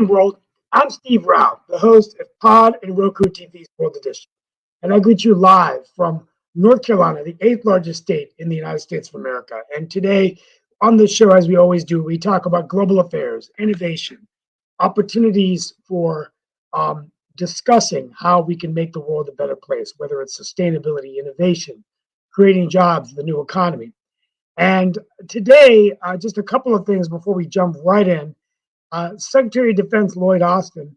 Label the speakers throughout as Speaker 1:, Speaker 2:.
Speaker 1: evening, world. I'm Steve Rao, the host of Pod and Roku TV's World Edition, and I greet you live from North Carolina, the eighth largest state in the United States of America. And today on this show, as we always do, we talk about global affairs, innovation, opportunities for discussing how we can make the world a better place, whether it's sustainability, innovation, creating jobs, the new economy. And today, just a couple of things before we jump right in. Secretary of Defense Lloyd Austin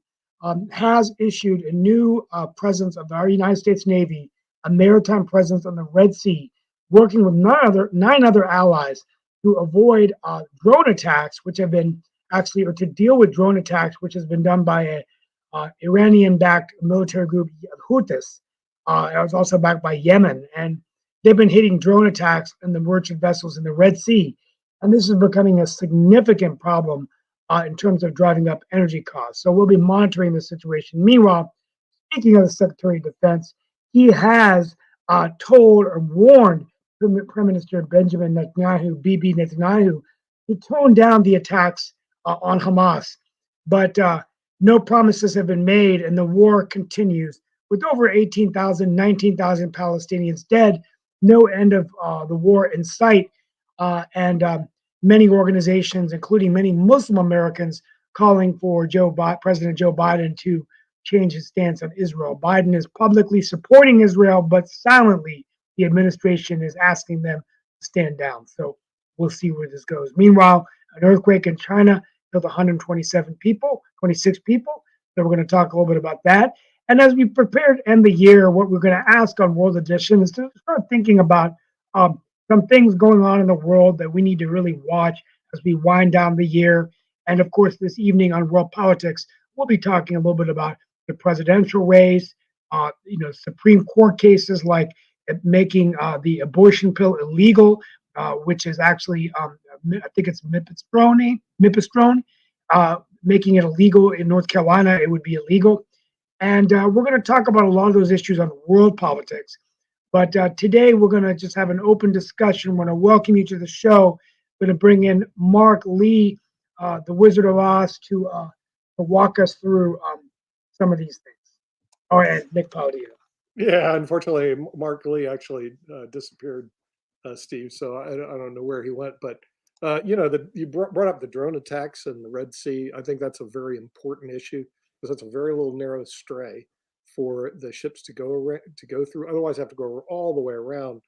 Speaker 1: has issued a new presence of our United States Navy, a maritime presence on the Red Sea, working with nine other allies to avoid drone attacks, which have been actually, or to deal with drone attacks, which has been done by a Iranian-backed military group, Houthis. It was also backed by Yemen, and they've been hitting drone attacks in the merchant vessels in the Red Sea, and this is becoming a significant problem in terms of driving up energy costs. So we'll be monitoring the situation. Meanwhile, speaking of the Secretary of Defense, he has told or warned Prime Minister Benjamin Netanyahu, Bibi Netanyahu, to tone down the attacks on Hamas. But no promises have been made, and the war continues with over 18,000, 19,000 Palestinians dead, no end of the war in sight, and many organizations, including many Muslim Americans, calling for President Joe Biden to change his stance on Israel. Biden is publicly supporting Israel, but silently the administration is asking them to stand down. So we'll see where this goes. Meanwhile, an earthquake in China killed 127 people, 26 people. So we're going to talk a little bit about that. And as we prepare to end the year, what we're going to ask on World Edition is to start thinking about some things going on in the world that we need to really watch as we wind down the year. And of course, this evening on World Politics, we'll be talking a little bit about the presidential race, Supreme Court cases like making the abortion pill illegal, which is actually, I think it's minestrone, making it illegal in North Carolina. It would be illegal. And we're going to talk about a lot of those issues on world politics. But today we're going to just have an open discussion. I want to welcome you to the show. We're going to bring in Mark Lee, the Wizard of Oz, to walk us through some of these things. Oh, and Nick Paladino.
Speaker 2: Yeah, unfortunately, Mark Lee actually disappeared, Steve. So I don't know where he went. But you brought up the drone attacks in the Red Sea. I think that's a very important issue because it's a very little narrow stray for the ships to go through. Otherwise, have to go all the way around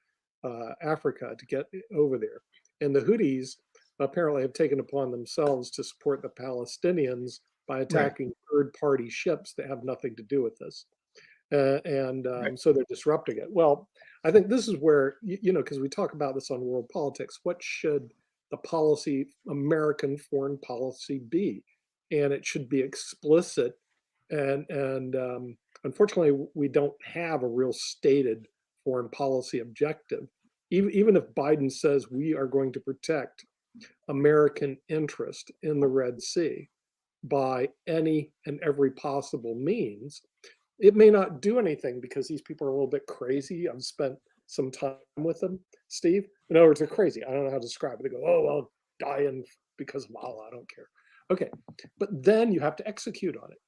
Speaker 2: Africa to get over there. And the Houthis apparently have taken upon themselves to support the Palestinians by attacking third-party ships that have nothing to do with this. So they're disrupting it. Well, I think this is where, because we talk about this on world politics, what should the American foreign policy be? And it should be explicit. And unfortunately, we don't have a real stated foreign policy objective. Even if Biden says we are going to protect American interest in the Red Sea by any and every possible means, it may not do anything because these people are a little bit crazy. I've spent some time with them, Steve. In other words, they're crazy. I don't know how to describe it. They go, oh, well, dying because of Allah. I don't care. Okay. But then you have to execute on it.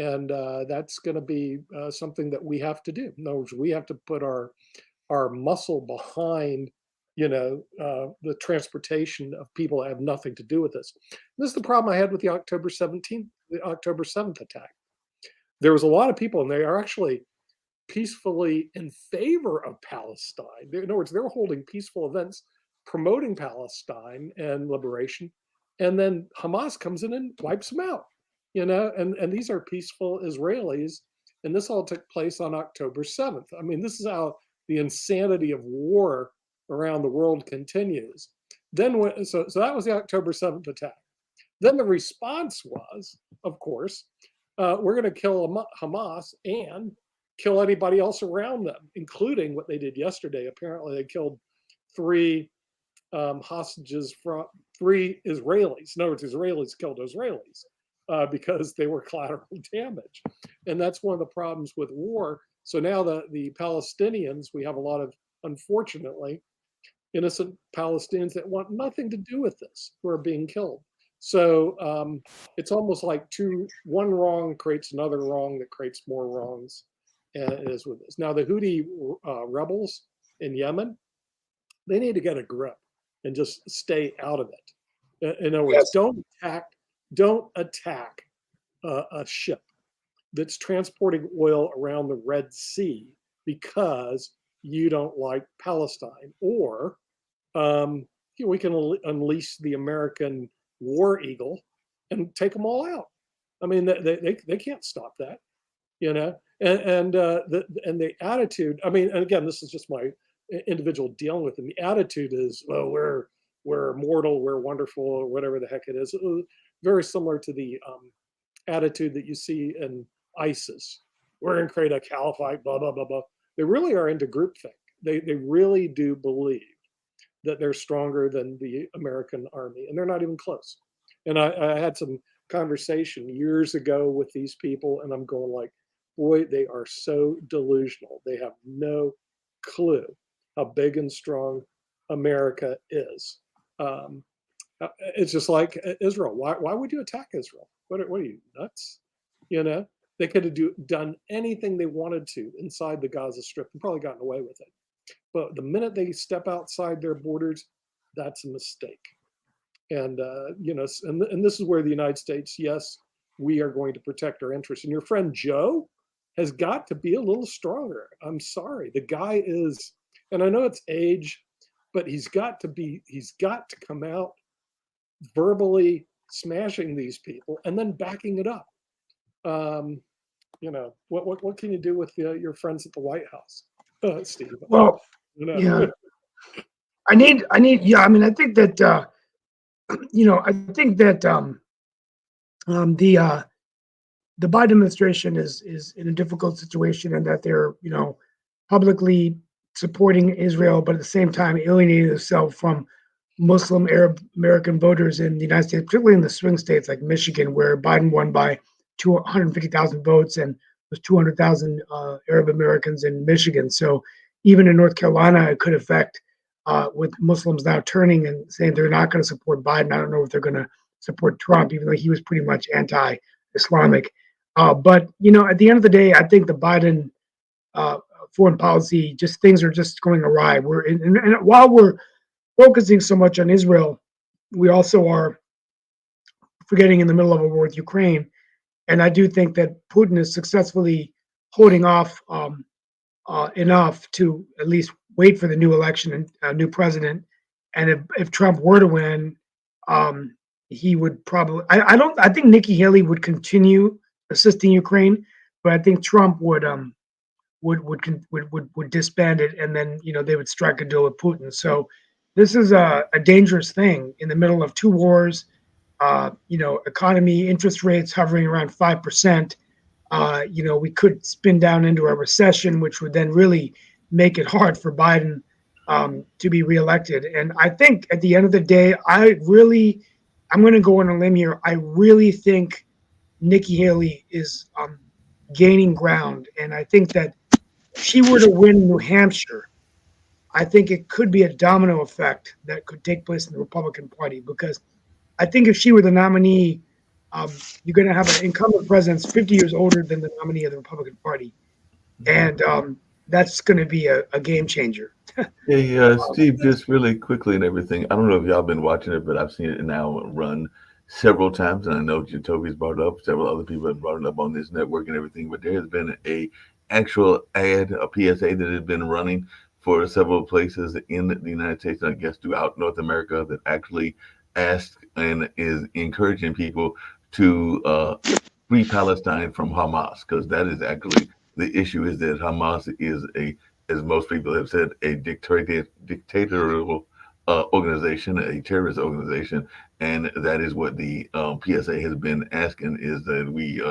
Speaker 2: And that's going to be something that we have to do. In other words, we have to put our muscle behind, the transportation of people that have nothing to do with this. This is the problem I had with the October 7th attack. There was a lot of people, and they are actually peacefully in favor of Palestine. In other words, they're holding peaceful events promoting Palestine and liberation. And then Hamas comes in and wipes them out. And these are peaceful Israelis, and this all took place on October 7th. I mean, this is how the insanity of war around the world continues. So that was the October 7th attack. Then the response was, of course, we're going to kill Hamas and kill anybody else around them, including what they did yesterday. Apparently, they killed three hostages from three Israelis. In other words, Israelis killed Israelis. Because they were collateral damage. And that's one of the problems with war. So now the Palestinians, we have a lot of, unfortunately, innocent Palestinians that want nothing to do with this who are being killed. So it's almost like one wrong creates another wrong that creates more wrongs, and it is with this. Now the Houthi rebels in Yemen, they need to get a grip and just stay out of it. In other words,
Speaker 1: Yes.
Speaker 2: don't attack a ship that's transporting oil around the Red Sea because you don't like Palestine, or we can unleash the American war eagle and take them all out. I mean, they can't stop that, you know. And the attitude. I mean, and again, this is just my individual dealing with them. The attitude is, well, we're immortal, we're wonderful, or whatever the heck it is. Very similar to the attitude that you see in ISIS. We're going to create a caliphate, blah blah blah blah. They really are into groupthink. They really do believe that they're stronger than the American army, and they're not even close. And I had some conversation years ago with these people, and I'm going like, boy, they are so delusional. They have no clue how big and strong America is. It's just like Israel. Why would you attack Israel? What are you, nuts? You know, they could have done anything they wanted to inside the Gaza Strip and probably gotten away with it. But the minute they step outside their borders, that's a mistake. And and this is where the United States, yes, we are going to protect our interests. And your friend Joe has got to be a little stronger. I'm sorry, the guy is, and I know it's age, but he's got to come out verbally smashing these people and then backing it up. What can you do with your friends at the White House, Steve?
Speaker 1: Well, yeah, I need. Yeah, I mean, I think that the Biden administration is in a difficult situation, and that they're publicly supporting Israel, but at the same time alienating themselves from Muslim Arab American voters in the United States, particularly in the swing states like Michigan, where Biden won by 250,000 votes, and there's 200,000 Arab Americans in Michigan. So even in North Carolina, it could affect with Muslims now turning and saying they're not going to support Biden. I don't know if they're going to support Trump, even though he was pretty much anti-Islamic. But at the end of the day, I think the Biden foreign policy, just things are just going awry. And while we're focusing so much on Israel, we also are forgetting in the middle of a war with Ukraine. And I do think that Putin is successfully holding off enough to at least wait for the new election and a new president. And if Trump were to win, he would probably. I think Nikki Haley would continue assisting Ukraine, but I think Trump would disband it, and then they would strike a deal with Putin. So this is a dangerous thing in the middle of two wars. Economy, interest rates hovering around 5%. We could spin down into a recession, which would then really make it hard for Biden to be reelected. And I think at the end of the day, I'm going to go on a limb here. I really think Nikki Haley is gaining ground. And I think that if she were to win New Hampshire, I think it could be a domino effect that could take place in the Republican Party, because I think if she were the nominee, you're going to have an incumbent president 50 years older than the nominee of the Republican Party. And that's going to be a game changer.
Speaker 3: Hey, Steve, just really quickly and everything. I don't know if y'all been watching it, but I've seen it now run several times. And I know Toby's brought it up, several other people have brought it up on this network and everything. But there has been a actual ad, a PSA that has been running for several places in the United States, and I guess throughout North America, that actually asks and is encouraging people to free Palestine from Hamas, because that is actually the issue, is that Hamas is as most people have said, a dictatorial organization, a terrorist organization, and that is what the PSA has been asking, is that we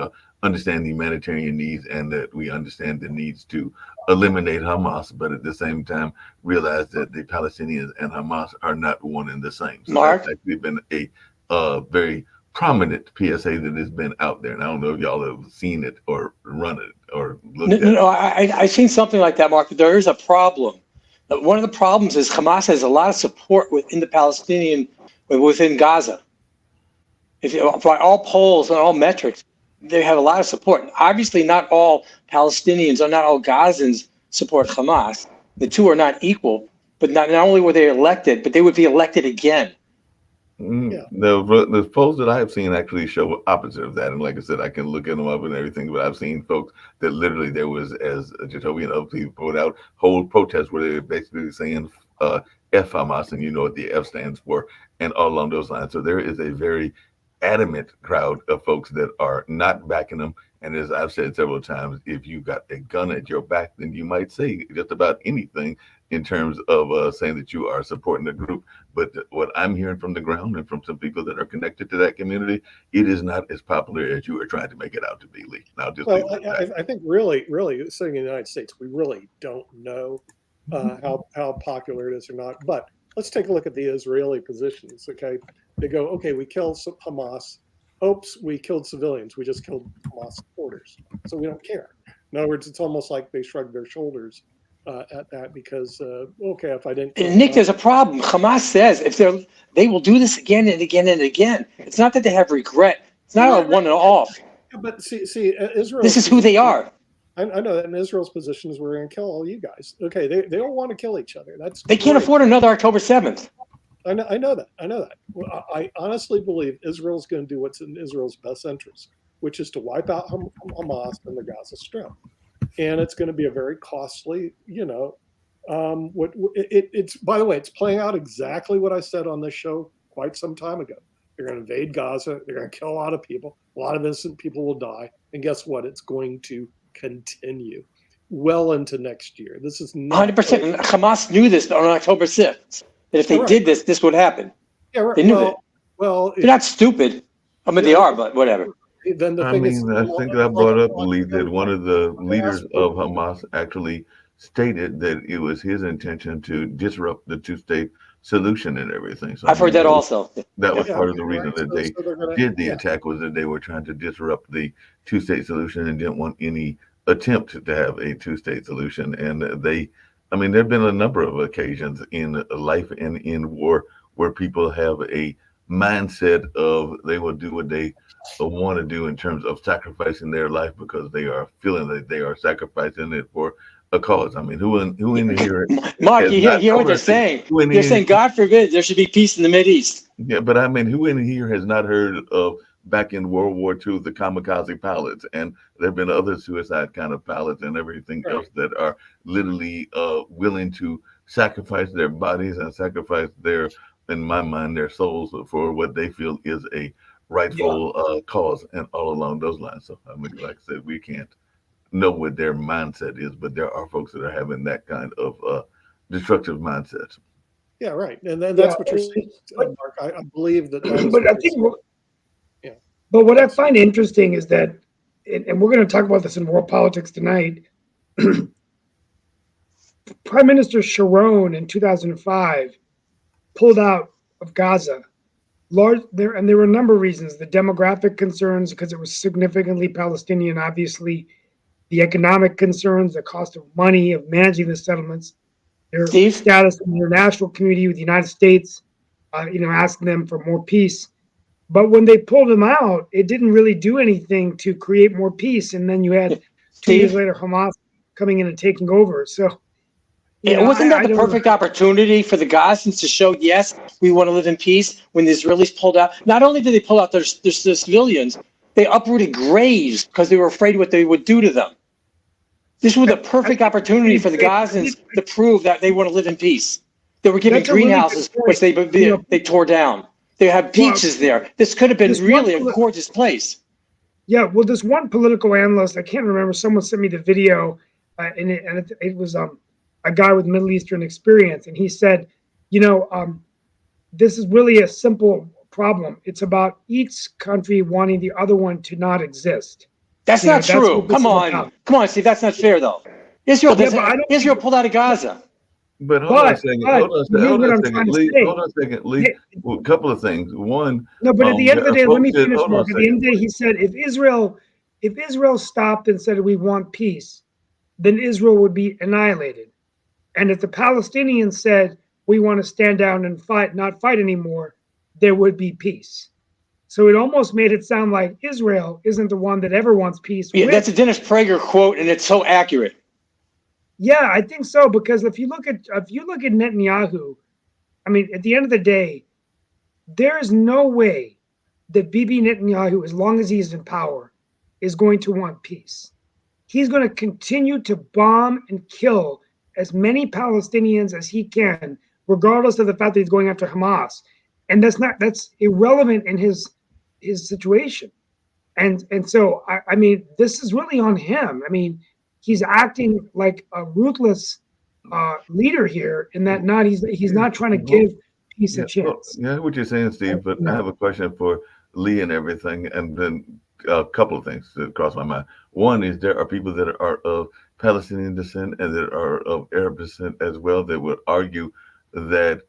Speaker 3: understand the humanitarian needs and that we understand the needs to eliminate Hamas, but at the same time realize that the Palestinians and Hamas are not one and the same. So
Speaker 4: Mark?
Speaker 3: that's actually been a very prominent PSA that has been out there, and I don't know if y'all have seen it or run it or looked at it.
Speaker 4: No, I've seen something like that, Mark. But there is a problem. One of the problems is Hamas has a lot of support within the Palestinian, within Gaza. By all polls and all metrics, they have a lot of support. Obviously, not all Palestinians or not all Gazans support Hamas. The two are not equal. But not only were they elected, but they would be elected again.
Speaker 2: Yeah.
Speaker 3: The polls that I have seen actually show opposite of that. And like I said, I can look at them up and everything, but I've seen folks that literally there was, as Jacoby and other people put out, whole protests where they were basically saying F Hamas, and you know what the F stands for, and all along those lines. So there is a very adamant crowd of folks that are not backing them. And as I've said several times, if you got a gun at your back, then you might say just about anything in terms of saying that you are supporting the group. But what I'm hearing from the ground and from some people that are connected to that community, it is not as popular as you are trying to make it out to be, Lee. Now, just
Speaker 2: well, I think really, sitting in the United States, we really don't know how popular it is or not. But let's take a look at the Israeli positions. Okay, they go, okay, we killed Hamas. Oops, we killed civilians. We just killed Hamas supporters, so we don't care. In other words, it's almost like they shrug their shoulders at that because okay, if I didn't.
Speaker 4: Nick, there's a problem. Hamas says if they will do this again and again and again. It's not that they have regret. It's not a one and off.
Speaker 2: But see, Israel.
Speaker 4: This is who they are.
Speaker 2: I know that in Israel's position is we're going to kill all you guys. Okay, they don't want to kill each other.
Speaker 4: They can't afford another October 7th.
Speaker 2: I know that. Well, I honestly believe Israel's going to do what's in Israel's best interest, which is to wipe out Hamas and the Gaza Strip, and it's going to be a very costly, it's by the way, it's playing out exactly what I said on this show quite some time ago. They're going to invade Gaza. They're going to kill a lot of people. A lot of innocent people will die, and guess what? It's going to continue well into next year. This is
Speaker 4: 100%. And Hamas knew this on October 6th. That if they did this would happen.
Speaker 2: Yeah, right.
Speaker 4: They knew that.
Speaker 2: Well,
Speaker 4: they're not stupid. I mean, they are, but whatever.
Speaker 2: Then the
Speaker 3: I
Speaker 2: thing
Speaker 3: mean,
Speaker 2: is,
Speaker 3: I think that I brought up, Lee, that one of the leaders of Hamas actually stated that it was his intention to disrupt the two-state solution and everything. So
Speaker 4: I've heard that also.
Speaker 3: That was part of the reason that they did the
Speaker 2: yeah.
Speaker 3: attack, was that they were trying to disrupt the two-state solution and didn't want any attempt to have a two-state solution. And there have been a number of occasions in life and in war where people have a mindset of they will do what they want to do in terms of sacrificing their life because they are feeling that they are sacrificing it for a cause. I mean, who in here?
Speaker 4: Mark, you hear what they're saying? They're saying, God forbid, there should be peace in the Mideast.
Speaker 3: Yeah, but I mean, who in here has not heard of back in World War II, the kamikaze pilots, and there have been other suicide kind of pilots and everything else that are literally willing to sacrifice their bodies and sacrifice in my mind, their souls for what they feel is a rightful cause, and all along those lines. So I mean, like I said, we can't know what their mindset is, but there are folks that are having that kind of destructive mindset.
Speaker 2: Yeah, right, and then that's what you're saying, Mark. I believe that.
Speaker 1: But I think. But what I find interesting is that, and we're going to talk about this in world politics tonight, Prime Minister Sharon in 2005 pulled out of Gaza. There were a number of reasons. The demographic concerns, because it was significantly Palestinian, obviously. The economic concerns, the cost of money, of managing the settlements. Their status in the international community with the United States, asking them for more peace. But when they pulled him out, it didn't really do anything to create more peace. And then you had 2 years later Hamas coming in and taking over. So,
Speaker 4: wasn't that the perfect opportunity for the Gazans to show, yes, we want to live in peace? When the Israelis pulled out, not only did they pull out their civilians, they uprooted graves because they were afraid what they would do to them. This was the perfect opportunity for the Gazans to prove that they want to live in peace. They were given greenhouses, which they tore down. They had beaches there. This could have been really a gorgeous place.
Speaker 1: Yeah, well, this one political analyst, I can't remember, someone sent me the video, and it was a guy with Middle Eastern experience, and he said, this is really a simple problem. It's about each country wanting the other one to not exist.
Speaker 4: That's not true. Come on, Steve. That's not fair, though. Israel pulled out of Gaza.
Speaker 3: But hold on a second, Lee. A couple of things. One.
Speaker 1: No, but at the end of the day, let me finish, Mark. At the end of the day, he said if Israel stopped and said we want peace, then Israel would be annihilated. And if the Palestinians said we want to stand down and fight, not fight anymore, there would be peace. So it almost made it sound like Israel isn't the one that ever wants peace.
Speaker 4: Yeah,
Speaker 1: with.
Speaker 4: that's a Dennis Prager quote, and it's so accurate.
Speaker 1: Yeah, I think so, because if you look at Netanyahu, I mean, at the end of the day, there is no way that Bibi Netanyahu, as long as he's in power, is going to want peace. He's going to continue to bomb and kill as many Palestinians as he can, regardless of the fact that he's going after Hamas. And that's irrelevant in his situation. And so I mean, this is really on him. I mean, he's acting like a ruthless leader here, in that he's not trying to give peace a chance.
Speaker 3: Yeah, what you're saying, Steve. But I have a question for Lee and everything, and then a couple of things that cross my mind. One is there are people that are of Palestinian descent and that are of Arab descent as well that would argue that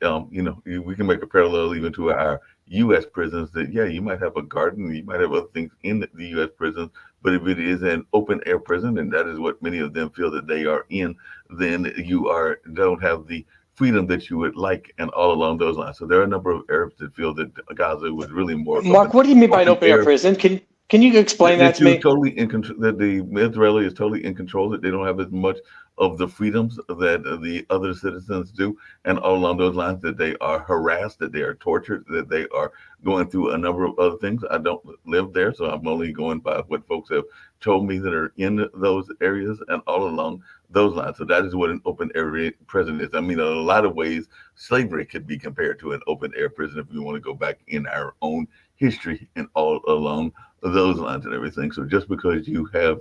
Speaker 3: we can make a parallel even to our U.S. prisons. That you might have a garden, you might have other things in the U.S. prisons, but if it is an open air prison, and that is what many of them feel that they are in, then you don't have the freedom that you would like, and all along those lines. So there are a number of Arabs that feel that Gaza was really more.
Speaker 4: Mark, what do you mean by an open air prison? Can you explain that to me?
Speaker 3: Totally in control, that the Israeli is totally in control, that they don't have as much of the freedoms that the other citizens do, and all along those lines, that they are harassed, that they are tortured, that they are going through a number of other things. I don't live there, so I'm only going by what folks have told me that are in those areas and all along those lines. So that is what an open air prison is. I mean, in a lot of ways, slavery could be compared to an open air prison if we want to go back in our own history and all along those lines and everything. So just because you have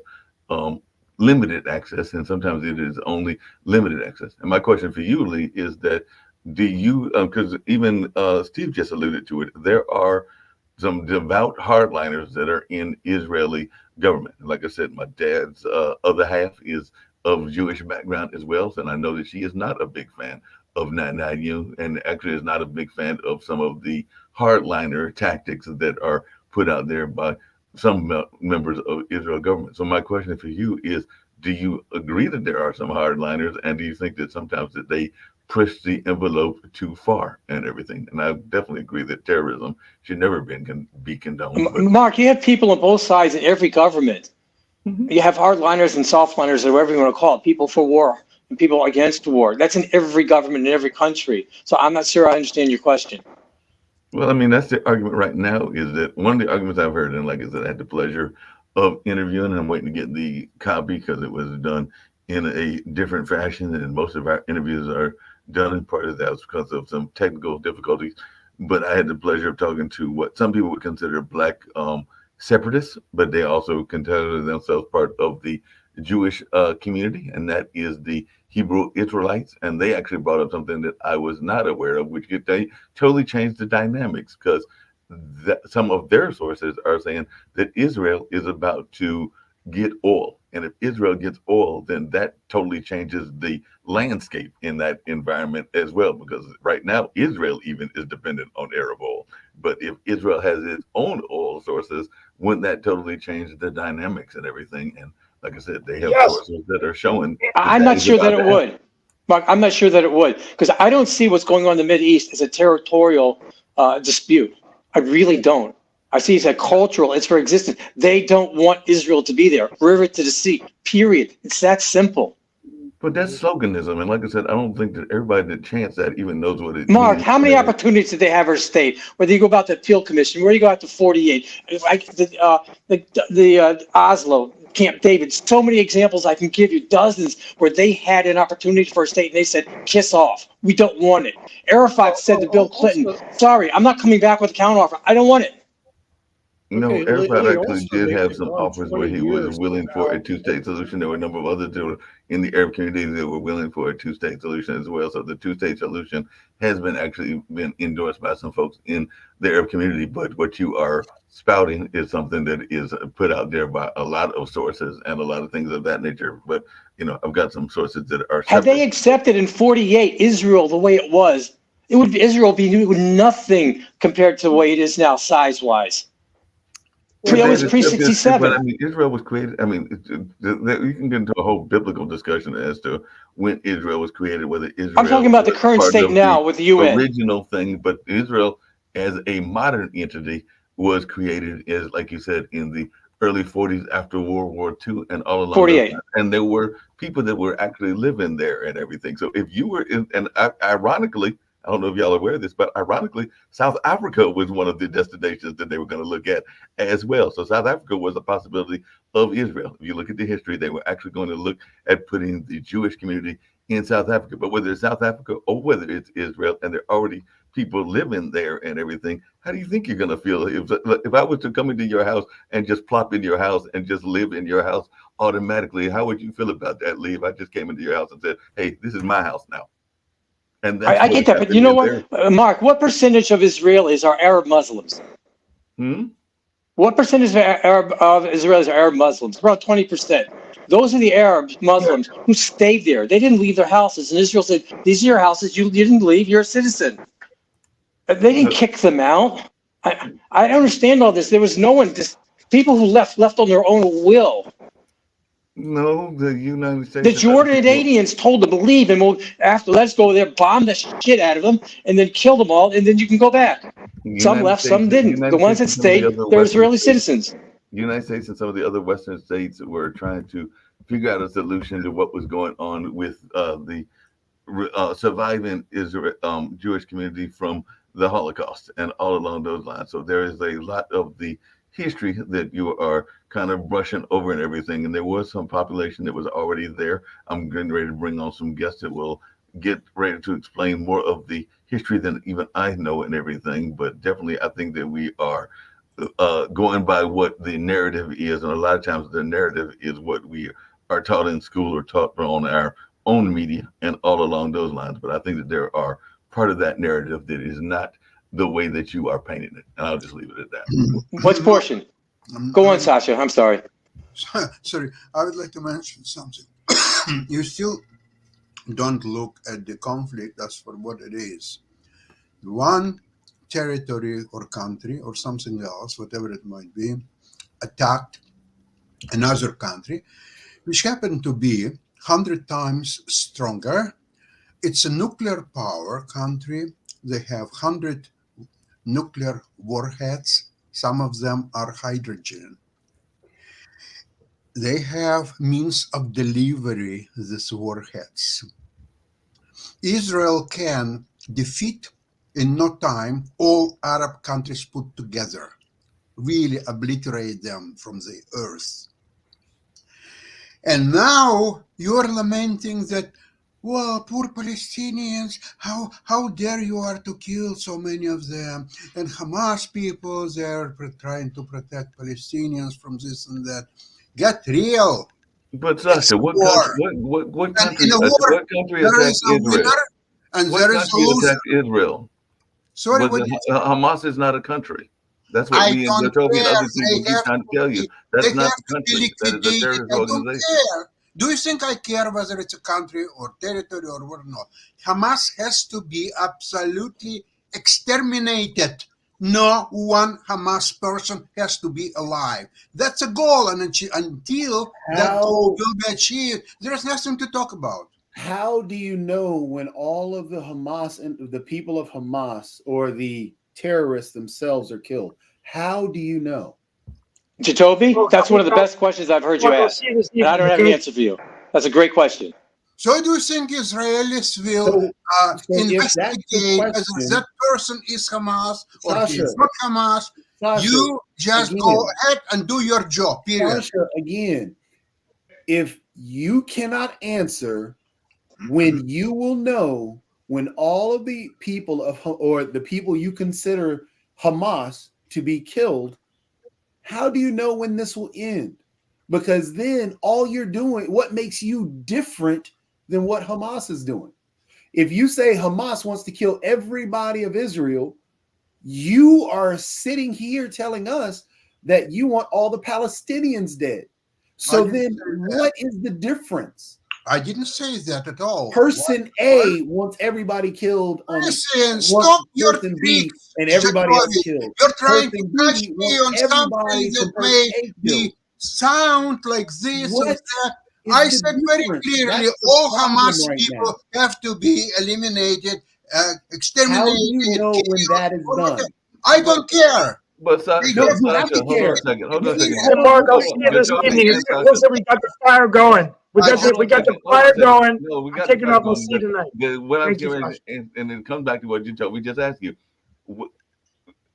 Speaker 3: limited access, and sometimes it is only limited access. And my question for you, Lee, is that do you, because even Steve just alluded to it, there are some devout hardliners that are in Israeli government. Like I said, my dad's other half is of Jewish background as well, and I know that she is not a big fan of Netanyahu, and actually is not a big fan of some of the hardliner tactics that are put out there by some members of Israel government. So my question for you is, do you agree that there are some hardliners, and do you think that sometimes that they push the envelope too far and everything? And I definitely agree that terrorism should never be condoned.
Speaker 4: Mark, you have people on both sides in every government. Mm-hmm. You have hardliners and softliners, or whatever you want to call it, people for war and people against war. That's in every government in every country. So I'm not sure I understand your question.
Speaker 3: Well, I mean, that's the argument right now, is that one of the arguments I've heard, and like I said, I had the pleasure of interviewing, and I'm waiting to get the copy because it was done in a different fashion, and most of our interviews are done, and part of that was because of some technical difficulties. But I had the pleasure of talking to what some people would consider Black separatists, but they also consider themselves part of the Jewish community, and that is the Hebrew Israelites. And they actually brought up something that I was not aware of, which they totally changed the dynamics, because some of their sources are saying that Israel is about to get oil. And if Israel gets oil, then that totally changes the landscape in that environment as well, because right now Israel even is dependent on Arab oil. But if Israel has its own oil sources, wouldn't that totally change the dynamics and everything? And like I said, they have sources that are showing.
Speaker 4: I'm not sure that it would. Mark, I'm not sure that it would, because I don't see what's going on in the Mideast as a territorial dispute. I really don't. I see it's a cultural, it's for existence. They don't want Israel to be there. River to the sea, period. It's that simple.
Speaker 3: But that's sloganism. And like I said, I don't think that everybody that chants that even knows what it
Speaker 4: Mark,
Speaker 3: means.
Speaker 4: how many opportunities did they have for state? Whether you go about the appeal commission, where you go out to 48, the Oslo, Camp David, so many examples I can give you, dozens, where they had an opportunity for a state and they said, kiss off. We don't want it. Arafat said to Bill Clinton, sorry, I'm not coming back with a counteroffer. I don't want it.
Speaker 3: No,
Speaker 2: Okay,
Speaker 3: Arafat
Speaker 2: Lee
Speaker 3: actually
Speaker 2: also
Speaker 3: did
Speaker 2: made
Speaker 3: have
Speaker 2: it
Speaker 3: some
Speaker 2: on
Speaker 3: offers where
Speaker 2: 20
Speaker 3: he was
Speaker 2: years
Speaker 3: willing for a
Speaker 2: without-
Speaker 3: two-state solution. There were a number of others that were in the Arab community that were willing for a two-state solution as well. So the two-state solution has been endorsed by some folks in the Arab community. But what you are spouting is something that is put out there by a lot of sources and a lot of things of that nature. But I've got some sources that are
Speaker 4: Had they accepted in 48 Israel the way it was, Israel be nothing compared to the way it is now, size-wise. It was pre-67.
Speaker 3: But I mean, Israel was created. I mean, you can get into a whole biblical discussion as to when Israel was created, whether Israel.
Speaker 4: I'm talking about the current state now with the UN.
Speaker 3: Original thing, but Israel as a modern entity was created, is like you said, in the early 40s after World War II and all along.
Speaker 4: 48.
Speaker 3: And there were people that were actually living there and everything. So if you were in, and ironically, I don't know if y'all are aware of this, but ironically, South Africa was one of the destinations that they were going to look at as well. So South Africa was a possibility of Israel. If you look at the history, they were actually going to look at putting the Jewish community in South Africa. But whether it's South Africa or whether it's Israel, and there are already people living there and everything, how do you think you're going to feel if I was to come into your house and just plop in your house and just live in your house automatically? How would you feel about that, Lee? If I just came into your house and said, "Hey, this is my house now." And
Speaker 4: I get that, but you know what, Mark? What percentage of Israelis are Arab Muslims? What percentage of Israelis are Arab Muslims? Around 20%. Those are the Arab Muslims who stayed there. They didn't leave their houses. And Israel said, "These are your houses. You didn't leave. You're a citizen." They didn't kick them out. I understand all this. There was no one. People who left on their own will.
Speaker 3: No, the United States.
Speaker 4: The Jordanians told them to leave, and let's go there, bomb the shit out of them, and then kill them all, and then you can go back. Some left, some didn't. The ones that stayed, they're Israeli citizens.
Speaker 3: The United States and some of the other Western states were trying to figure out a solution to what was going on with the surviving Israel, Jewish community from the Holocaust and all along those lines. So there is a lot of the history that you are kind of brushing over and everything. And there was some population that was already there. I'm getting ready to bring on some guests that will get ready to explain more of the history than even I know and everything. But definitely, I think that we are going by what the narrative is. And a lot of times the narrative is what we are taught in school or taught on our own media and all along those lines. But I think that there are part of that narrative that is not the way that you are painting it. And I'll just leave it at that.
Speaker 4: What's portion? Go on, Sasha. I'm sorry.
Speaker 5: Sorry, I would like to mention something. You still don't look at the conflict as for what it is. One territory or country or something else, whatever it might be, attacked another country, which happened to be 100 times stronger. It's a nuclear power country. They have 100 nuclear warheads. Some of them are hydrogen. They have means of delivery, these warheads. Israel can defeat in no time all Arab countries put together, really obliterate them from the earth. And now you're lamenting that, well, poor Palestinians, how dare you are to kill so many of them? And Hamas people, they're trying to protect Palestinians from this and that. Get real.
Speaker 3: But Sasha, what country attacked Israel?
Speaker 5: And
Speaker 3: what
Speaker 5: there is
Speaker 3: country attacked Israel?
Speaker 5: Sorry,
Speaker 3: Hamas is not a country. That's what we and Jacoby and other people keep trying to tell you. That's not a country. That is a terrorist organization.
Speaker 5: Do you think I care whether it's a country or territory or what not? Hamas has to be absolutely exterminated. No one Hamas person has to be alive. That's a goal, and until that goal will be achieved, there's nothing to talk about.
Speaker 6: How do you know when all of the Hamas and the people of Hamas or the terrorists themselves are killed? How do you know?
Speaker 4: Jacoby, that's one of the best questions I've heard you ask. And I don't have an answer for you. That's a great question.
Speaker 5: So do you think Israelis will investigate whether that person is Hamas or he's not Hamas? Sasha, you just go ahead and do your job, period.
Speaker 6: Sasha, again, if you cannot answer when you will know when all of the people or the people you consider Hamas to be killed, how do you know when this will end? Because then all you're doing, what makes you different than what Hamas is doing? If you say Hamas wants to kill everybody of Israel, you are sitting here telling us that you want all the Palestinians dead. So then what is the difference?
Speaker 5: I didn't say that at all.
Speaker 6: Person A wants everybody killed on
Speaker 5: stop your tricks,
Speaker 6: and everybody else killed.
Speaker 5: You're trying to touch me on something that made me sound like this or that. I said very clearly, all Hamas people have to be eliminated, exterminated.
Speaker 6: How do you know when that is done?
Speaker 5: I don't care.
Speaker 3: But
Speaker 5: They
Speaker 3: Sasha,
Speaker 5: have
Speaker 6: you have
Speaker 3: Sasha,
Speaker 6: to
Speaker 3: hold on
Speaker 6: care.
Speaker 3: a second. Hold on a second.
Speaker 1: Hey, Mark, I'll see you this
Speaker 3: Jacoby
Speaker 1: evening.
Speaker 3: and Sasha.
Speaker 1: Listen, we got the fire going. We got
Speaker 3: Hold on
Speaker 1: the
Speaker 3: a second. Hold on a
Speaker 1: fire
Speaker 3: second.
Speaker 1: going.
Speaker 3: No, we
Speaker 1: I'm
Speaker 3: got the
Speaker 1: taking
Speaker 3: fire
Speaker 1: off. We'll
Speaker 3: going.
Speaker 1: see you tonight.
Speaker 3: What I'm
Speaker 1: Thank you,
Speaker 3: getting,
Speaker 1: Sasha.
Speaker 3: and it comes back to what we just asked you.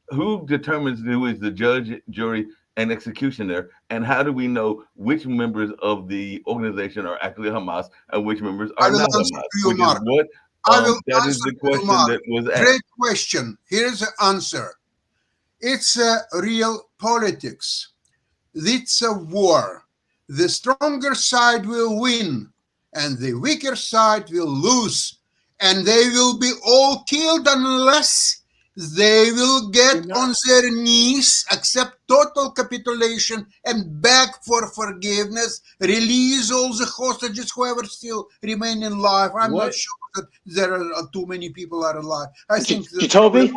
Speaker 3: Who determines who is the judge, jury, and executioner, and how do we know which members of the organization are actually Hamas and which members
Speaker 5: I
Speaker 3: are
Speaker 5: will
Speaker 3: not
Speaker 5: answer
Speaker 3: Hamas?
Speaker 5: to you,
Speaker 3: Which is
Speaker 5: Mark.
Speaker 3: what
Speaker 5: I will
Speaker 3: that
Speaker 5: answer
Speaker 3: is the
Speaker 5: to you,
Speaker 3: question
Speaker 5: Mark.
Speaker 3: that was asked.
Speaker 5: Great question. Here's the answer. It's a real politics. It's a war. The stronger side will win, and the weaker side will lose. And they will be all killed unless they will get on their knees, accept total capitulation, and beg for forgiveness, release all the hostages, whoever still remain in life. I'm not sure that there are too many people are alive. I think that
Speaker 4: Jacoby?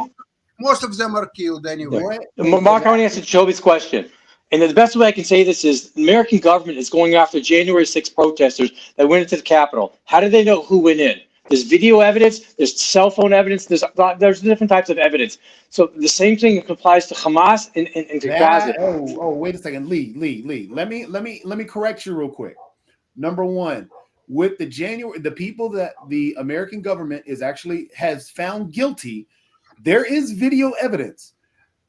Speaker 5: most of them are killed anyway.
Speaker 4: Mark, I want to answer Jacoby's question. And the best way I can say this is the American government is going after January 6 protesters that went into the Capitol. How do they know who went in? There's video evidence, there's cell phone evidence, there's different types of evidence. So the same thing applies to Hamas and to Gaza.
Speaker 6: Wait a second, Lee. Let me correct you real quick. Number one, with the people that the American government has found guilty, there is video evidence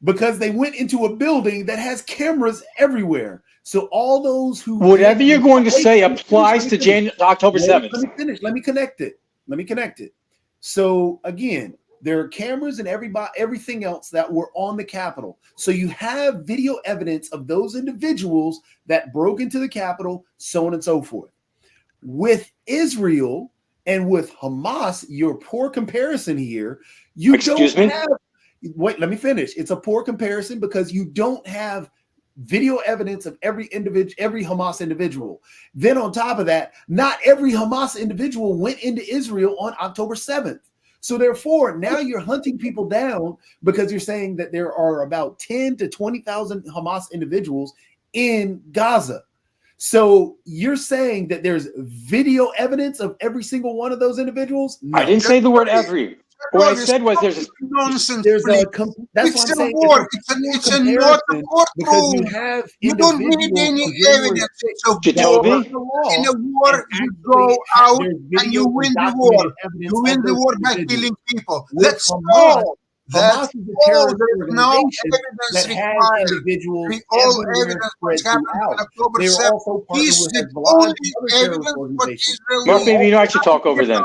Speaker 6: because they went into a building that has cameras everywhere. So all those who
Speaker 4: whatever you're going to say applies to October 7th.
Speaker 6: Let me connect it. So again, there are cameras and everything else that were on the Capitol. So you have video evidence of those individuals that broke into the Capitol, so on and so forth. With Israel and with Hamas, your poor comparison here, wait, let me finish. It's a poor comparison because you don't have video evidence of every Hamas individual. Then on top of that, not every Hamas individual went into Israel on October 7th. So therefore, now you're hunting people down because you're saying that there are about 10 to 20,000 Hamas individuals in Gaza. So you're saying that there's video evidence of every single one of those individuals?
Speaker 4: No. I didn't say the word every. What I said was
Speaker 5: nonsense.
Speaker 6: It's a war.
Speaker 5: It's a not a courtroom.
Speaker 6: Because
Speaker 5: you don't need any evidence. So
Speaker 4: Jacoby?
Speaker 5: in a war, you go out and you win the war. You win the war by killing people. That's all. That's all. There's no evidence required. All evidence what's happened on October 7th is the only evidence what Israel
Speaker 4: Mark, maybe you should talk over them.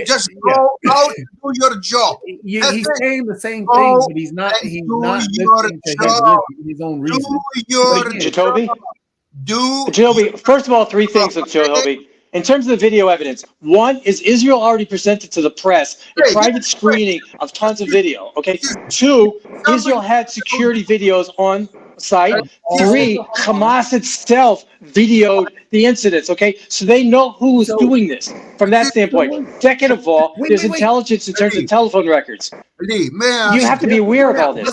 Speaker 5: Just go out and do your job.
Speaker 6: He's saying the same thing, but he's not listening to his own reason.
Speaker 5: Do your
Speaker 4: Jacoby?
Speaker 5: job.
Speaker 4: Jacoby, first of all, three things, Jacoby. In terms of the video evidence, one is Israel already presented to the press a private screening of tons of video. Okay. Two, Israel had security videos on site. Three, Hamas itself videoed the incidents. Okay, so they know who was doing this from that standpoint. Second of all, there's intelligence in terms of telephone records.
Speaker 5: Lee,
Speaker 4: you have to be aware of all this.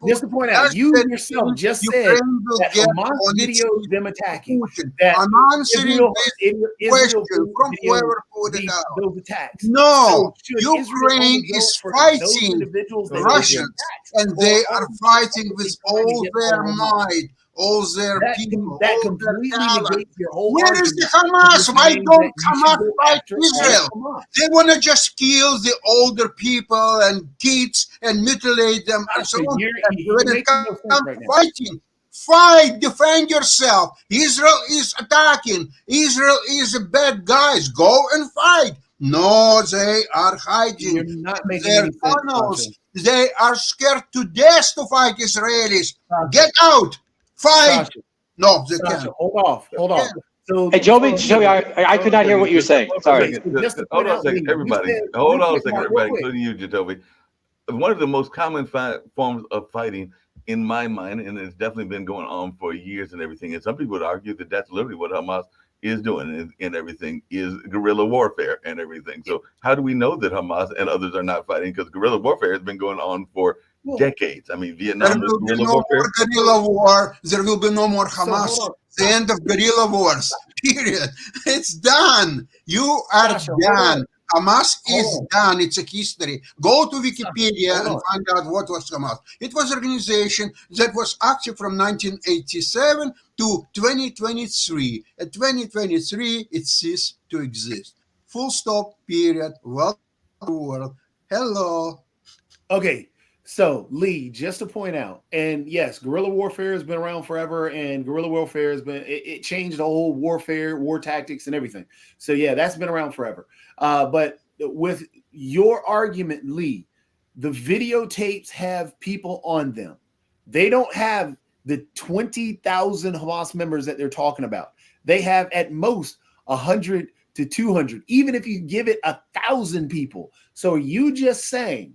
Speaker 6: Just to point out, you yourself just said that Hamas videoed them attacking.
Speaker 5: I'm answering this question from whoever put it out.
Speaker 6: Those attacks.
Speaker 5: No, Ukraine is fighting Russians, and they are fighting with all their might, all their people,
Speaker 6: that
Speaker 5: all their talent.
Speaker 6: your whole
Speaker 5: Where is the Hamas? Why don't Hamas fight Israel? They want to just kill the older people and kids and mutilate them and so on. And when it comes to fighting, fight, defend yourself. Israel is attacking. Israel is bad guys. Go and fight. No, they are hiding their tunnels. They are scared to death to fight Israelis. Get out. Fight. No, they can't.
Speaker 6: Hold off. So,
Speaker 4: hey, Joby, I could not hear what you were saying. Sorry.
Speaker 3: Hold on a second, everybody. Hold on a second, everybody, including you, Jacoby. One of the most common forms of fighting, in my mind, and it's definitely been going on for years and everything, and some people would argue that that's literally what Hamas is doing and everything, is guerrilla warfare and everything. So how do we know that Hamas and others are not fighting? Because guerrilla warfare has been going on for decades. I mean, Vietnam was guerrilla warfare.
Speaker 5: Guerrilla war. There will be no more Hamas. The end of guerrilla wars. Period. It's done. You are done. Hamas is
Speaker 6: Hold on.
Speaker 5: done. It's a history. Go to Wikipedia
Speaker 6: Hold
Speaker 5: and
Speaker 6: on.
Speaker 5: find out what was Hamas. It was an organization that was active from 1987 to 2023. At 2023, it ceased to exist. Full stop, period. Welcome to the world. Hello.
Speaker 6: Okay, so Lee, just to point out, and yes, guerrilla warfare has been around forever, and guerrilla warfare has been it changed the whole warfare, war tactics, and everything. So yeah, that's been around forever. But with your argument, Lee, the videotapes have people on them. They don't have the 20,000 Hamas members that they're talking about. They have at most 100 to 200, even if you give it 1,000 people. So are you just saying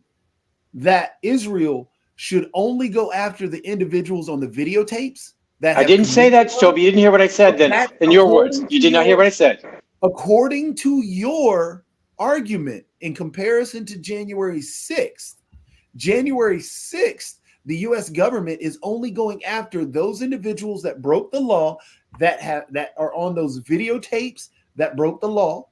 Speaker 6: that Israel should only go after the individuals on the videotapes? That
Speaker 4: I didn't say that, Toby. You didn't hear what I said then.
Speaker 6: That-
Speaker 4: In your words, you did not hear what I said.
Speaker 6: According to your argument, in comparison to January 6th, January 6th, the U.S. government is only going after those individuals that broke the law, that are on those videotapes that broke the law,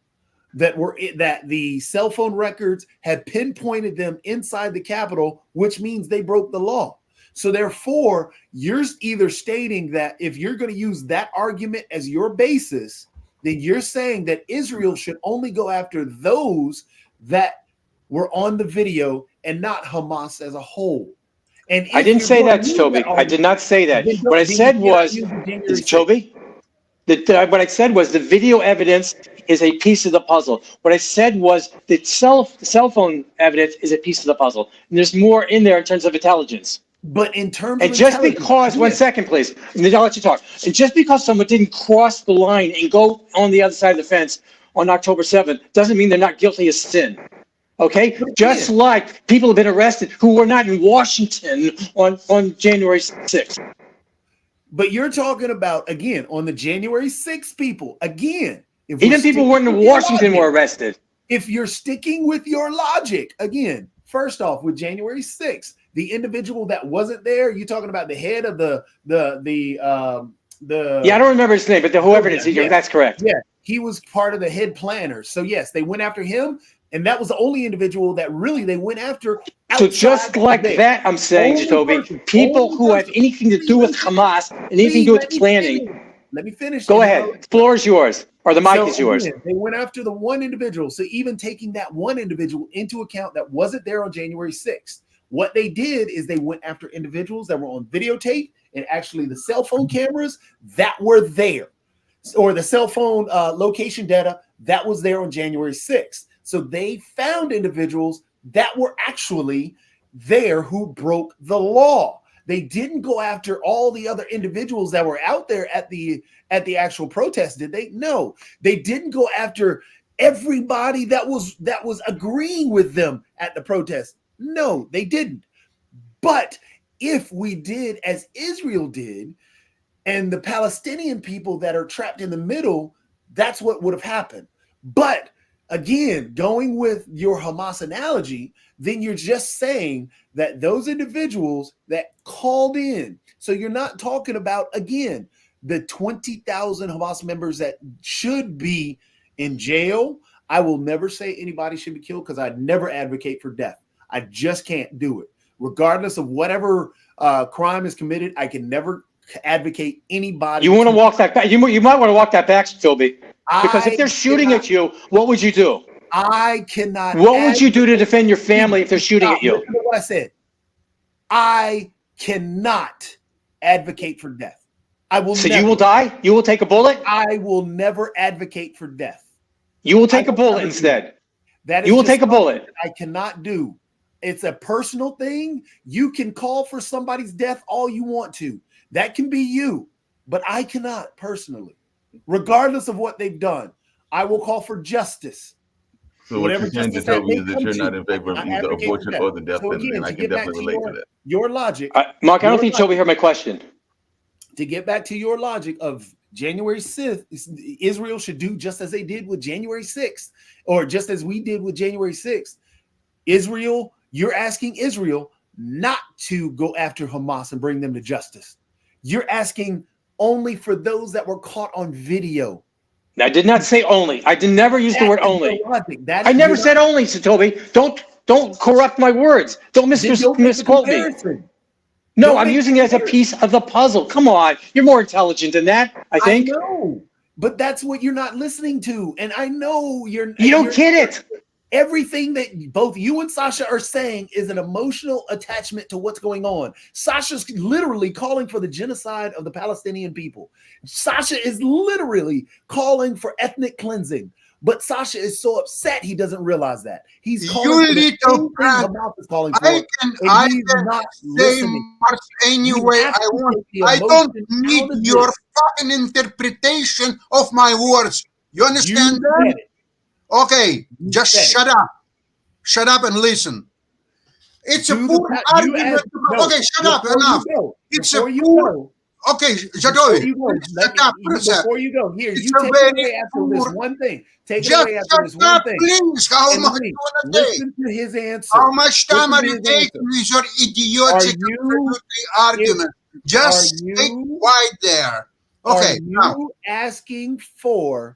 Speaker 6: that the cell phone records had pinpointed them inside the Capitol, which means they broke the law. So therefore, you're either stating that if you're going to use that argument as your basis, then you're saying that Israel should only go after those that were on the video and not Hamas as a whole. And
Speaker 4: I
Speaker 6: if
Speaker 4: didn't
Speaker 6: you're
Speaker 4: say
Speaker 6: gonna
Speaker 4: that,
Speaker 6: use
Speaker 4: Toby. I did not say that.
Speaker 6: then
Speaker 4: What I
Speaker 6: then
Speaker 4: said
Speaker 6: you cannot
Speaker 4: was,
Speaker 6: use the January
Speaker 4: is it
Speaker 6: 6th.
Speaker 4: Toby? What I said was the video evidence is a piece of the puzzle. What I said was the cell phone evidence is a piece of the puzzle. And there's more in there in terms of intelligence.
Speaker 6: But in terms
Speaker 4: And
Speaker 6: of
Speaker 4: just
Speaker 6: intelligence,
Speaker 4: because, one
Speaker 6: yes.
Speaker 4: second, please, and then I'll let you talk. And just because someone didn't cross the line and go on the other side of the fence on October 7th doesn't mean they're not guilty of sin. Okay?
Speaker 6: But
Speaker 4: Just
Speaker 6: again-
Speaker 4: like people have been arrested who were not in Washington on January 6th.
Speaker 6: But you're talking about, again, on the January 6th people, again. If we're
Speaker 4: Even people who weren't in
Speaker 6: sticking with your
Speaker 4: Washington were
Speaker 6: logic-
Speaker 4: arrested.
Speaker 6: If you're sticking with your logic, again, first off, with January 6th, the individual that wasn't there, you're talking about the head of the
Speaker 4: Yeah, I don't remember his name, but whoever it is,
Speaker 6: Yeah.
Speaker 4: that's correct.
Speaker 6: Yeah, he was part of the head planners. So yes, they went after him, and that was the only individual that really they went after.
Speaker 4: So just
Speaker 6: outside
Speaker 4: like
Speaker 6: there.
Speaker 4: that, I'm saying,
Speaker 6: Only
Speaker 4: Jacoby,
Speaker 6: person-
Speaker 4: people
Speaker 6: only
Speaker 4: who have
Speaker 6: person.
Speaker 4: anything to do with Hamas and anything to do with
Speaker 6: Let me
Speaker 4: planning,
Speaker 6: finish. Let me finish.
Speaker 4: go
Speaker 6: and then
Speaker 4: ahead.
Speaker 6: I'll-
Speaker 4: The floor is yours, or the mic
Speaker 6: So,
Speaker 4: is yours.
Speaker 6: again, they went after the one individual. So even taking that one individual into account that wasn't there on January 6th, what they did is they went after individuals that were on videotape and actually the cell phone cameras that were there, or the cell phone location data that was there on January 6th. So they found individuals that were actually there who broke the law. They didn't go after all the other individuals that were out there at the actual protest, did they? No, they didn't go after everybody that was agreeing with them at the protest. No, they didn't. But if we did as Israel did, and the Palestinian people that are trapped in the middle, that's what would have happened. But again, going with your Hamas analogy, then you're just saying that those individuals that called in, so you're not talking about, again, the 20,000 Hamas members that should be in jail. I will never say anybody should be killed because I'd never advocate for death. I just can't do it. Regardless of whatever crime is committed, I can never advocate anybody.
Speaker 4: You want to walk that back? You might want to walk that back, Philby, because if they're shooting at you, what would you do?
Speaker 6: I cannot.
Speaker 4: What would you do to defend your family if they're shooting at you?
Speaker 6: Listen to what I said. I cannot advocate for death. I will.
Speaker 4: So
Speaker 6: never,
Speaker 4: you will die? You will take a bullet?
Speaker 6: I will never advocate for death.
Speaker 4: You will take
Speaker 6: I
Speaker 4: a
Speaker 6: will
Speaker 4: bullet
Speaker 6: never do
Speaker 4: instead.
Speaker 6: That is
Speaker 4: You will
Speaker 6: just
Speaker 4: take a bullet.
Speaker 6: something I cannot do. It's a personal thing. You can call for somebody's death all you want to. That can be you, but I cannot personally, regardless of what they've done. I will call for justice.
Speaker 3: So
Speaker 6: Whatever
Speaker 3: what you're saying,
Speaker 6: justice that
Speaker 3: Jacoby,
Speaker 6: may
Speaker 3: is that
Speaker 6: come
Speaker 3: you're
Speaker 6: to,
Speaker 3: not in favor of
Speaker 6: I
Speaker 3: either
Speaker 6: advocate for
Speaker 3: abortion
Speaker 6: death.
Speaker 3: or the death
Speaker 6: So
Speaker 3: penalty,
Speaker 6: again,
Speaker 3: and I
Speaker 6: to
Speaker 3: can
Speaker 6: get back
Speaker 3: definitely
Speaker 6: to
Speaker 3: relate to that.
Speaker 6: your logic,
Speaker 4: Mark, I don't
Speaker 6: Your
Speaker 4: think Toby heard my question.
Speaker 6: to get back to your logic of January 6th, Israel should do just as they did with January 6th, or just as we did with January 6th. Israel, you're asking Israel not to go after Hamas and bring them to justice. You're asking only for those that were caught on video.
Speaker 4: I did not say only. I did never use the word only. I never said only, Satobi. Don't corrupt my words. Don't misquote me. No, I'm using it as a piece of the puzzle. Come on. You're more intelligent than that, I think.
Speaker 6: I know, but that's what you're not listening to. And I know
Speaker 4: You don't get it.
Speaker 6: Everything that both you and Sasha are saying is an emotional attachment to what's going on. Sasha's literally calling for the genocide of the Palestinian people. Sasha is literally calling for ethnic cleansing. But Sasha is so upset he doesn't realize that. He's calling for the same thing Hamas is calling for.
Speaker 5: I can say much anyway I want. I don't need your fucking interpretation of my words. You understand that? Okay, just shut up. Shut up and listen. It's a poor argument. Okay, shut up. Enough. It's a poor. Okay, Jadovi.
Speaker 6: Before you go, here, you take away after this one thing. Take it away after this one thing.
Speaker 5: Please, how much
Speaker 6: listen to his answer.
Speaker 5: How much time are you taking with your idiotic argument? Just stay quiet there. Okay,
Speaker 6: are you asking for?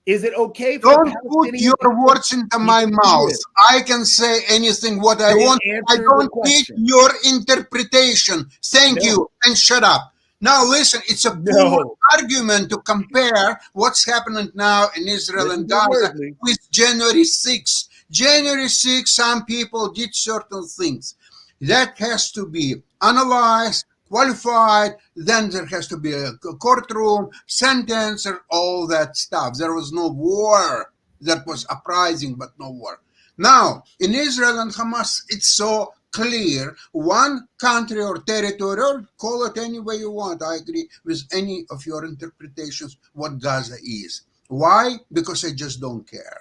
Speaker 6: Is it okay for
Speaker 5: don't put your words into my mouth? I can say anything what I want. I don't need your interpretation. Thank you, and shut up. Now listen, it's a poor argument to compare what's happening now in Israel and Gaza with January 6th. January 6th, some people did certain things. That has to be analyzed, qualified, then there has to be a courtroom, sentence, and all that stuff. There was no war. That was uprising, but no war. Now, in Israel and Hamas, it's so clear. One country or territory, or call it any way you want. I agree with any of your interpretations what Gaza is. Why? Because I just don't care.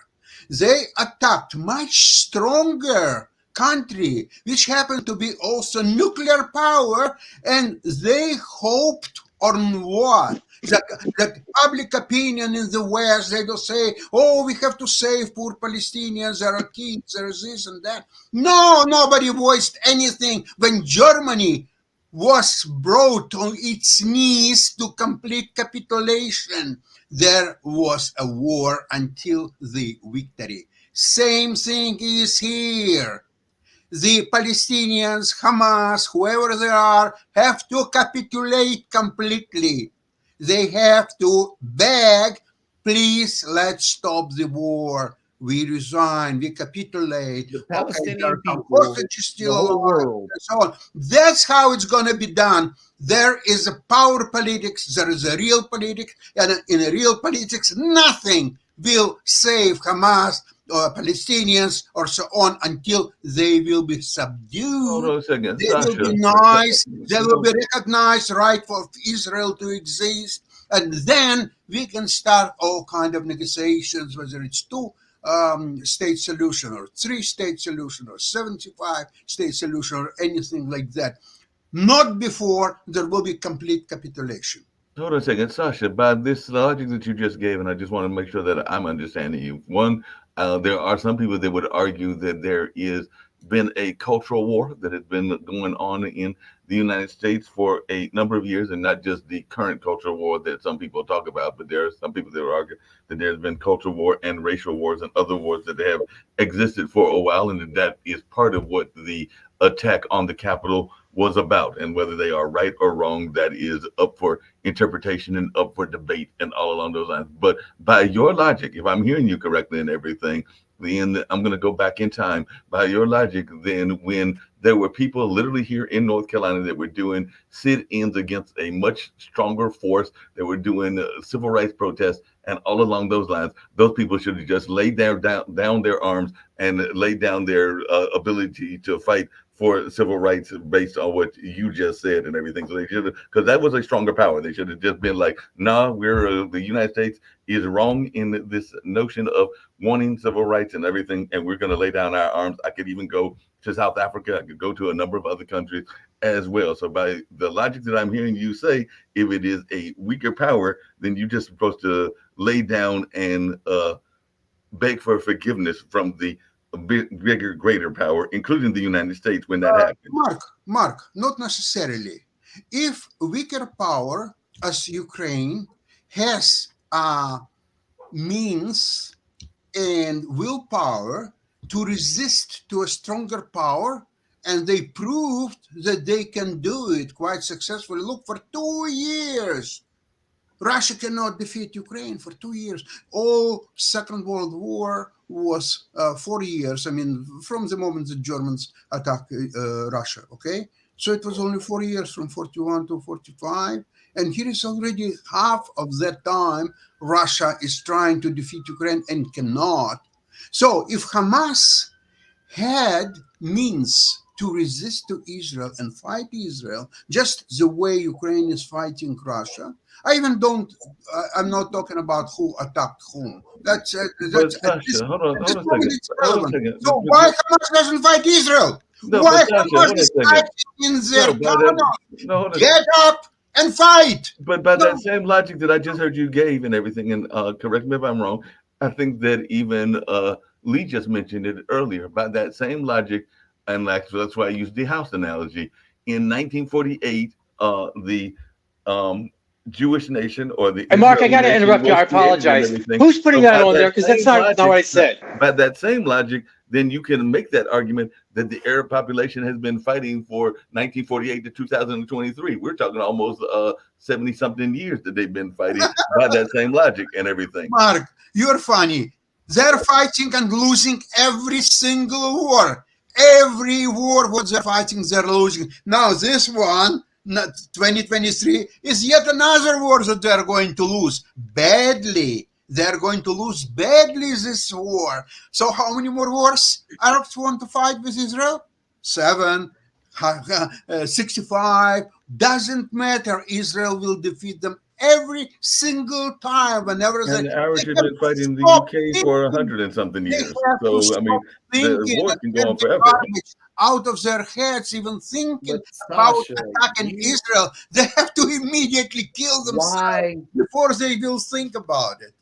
Speaker 5: They attacked much stronger country, which happened to be also nuclear power, and they hoped on what? That public opinion in the West, they will say, oh, we have to save poor Palestinians, there are kids, there is this and that. No, nobody voiced anything when Germany was brought on its knees to complete capitulation. There was a war until the victory. Same thing is here. The Palestinians, Hamas, whoever they are, have to capitulate completely. They have to beg, please, let's stop the war. We resign, we capitulate.
Speaker 6: The Palestinian people,
Speaker 5: the whole world, and so on. That's how it's going to be done. There is a power politics, there is a real politics, and in a real politics, nothing will save Hamas or Palestinians or so on until they will be subdued.
Speaker 3: Hold on a second.
Speaker 5: They will be nice. They will be recognized right for Israel to exist. And then we can start all kind of negotiations, whether it's two-state solution or three-state solution or 75-state solution or anything like that. Not before there will be complete capitulation.
Speaker 3: Hold on a second, Sasha, by this logic that you just gave, and I just want to make sure that I'm understanding you. One, there are some people that would argue that there is been a cultural war that has been going on in the United States for a number of years, and not just the current cultural war that some people talk about, but there are some people that would argue that there's been cultural war and racial wars and other wars that have existed for a while, and that is part of what the attack on the Capitol was about. And whether they are right or wrong, that is up for interpretation and up for debate and all along those lines. But by your logic, if I'm hearing you correctly and everything, then I'm going to go back in time. By your logic, then when there were people literally here in North Carolina that were doing sit-ins against a much stronger force, that were doing civil rights protests and all along those lines, those people should have just laid down their arms and laid down their ability to fight for civil rights based on what you just said and everything. So they should have, because that was a stronger power. They should have just been like, nah, we're the United States is wrong in this notion of wanting civil rights and everything, and we're going to lay down our arms. I could even go to South Africa. I could go to a number of other countries as well. So by the logic that I'm hearing you say, if it is a weaker power, then you're just supposed to lay down and beg for forgiveness from the bigger, greater power, including the United States, when that happens.
Speaker 5: Mark, not necessarily. If weaker power as Ukraine has means and willpower to resist to a stronger power, and they proved that they can do it quite successfully. Look, for 2 years, Russia cannot defeat Ukraine for 2 years. All Second World War was 40 years. I mean, from the moment the Germans attacked Russia, okay? So it was only 4 years, from 41 to 45. And here is already half of that time Russia is trying to defeat Ukraine and cannot. So if Hamas had means to resist to Israel and fight Israel, just the way Ukraine is fighting Russia, I'm not talking about who attacked whom. That's
Speaker 3: Sasha, hold on a second.
Speaker 5: So why Hamas doesn't fight Israel?
Speaker 3: No,
Speaker 5: Why
Speaker 3: Sasha,
Speaker 5: Hamas is fighting in their tunnel? Get up and fight.
Speaker 3: But by that same logic that I just heard you gave and everything, and correct me if I'm wrong, I think that even Lee just mentioned it earlier. By that same logic, and that's why I used the house analogy. In 1948, the Jewish nation, or the
Speaker 4: And Mark, I got to interrupt you. I apologize. Who's putting that on there? Because that's not what I said.
Speaker 3: By that same logic, then you can make that argument that the Arab population has been fighting for 1948 to 2023. We're talking almost 70-something years that they've been fighting by that same logic and everything.
Speaker 5: Mark, you're funny. They're fighting and losing every single war. Every war what they're fighting, they're losing. Now this one, 2023, is yet another war that they're going to lose badly. They're going to lose badly this war. So how many more wars Arabs want to fight with Israel? 7, 65. Doesn't matter. Israel will defeat them every single time. Whenever
Speaker 3: and the Irish have been fighting the UK for 100 and something years. So I mean, the war can go on forever.
Speaker 5: Out of their heads, even thinking about attacking Israel, they have to immediately kill themselves before they will think about it.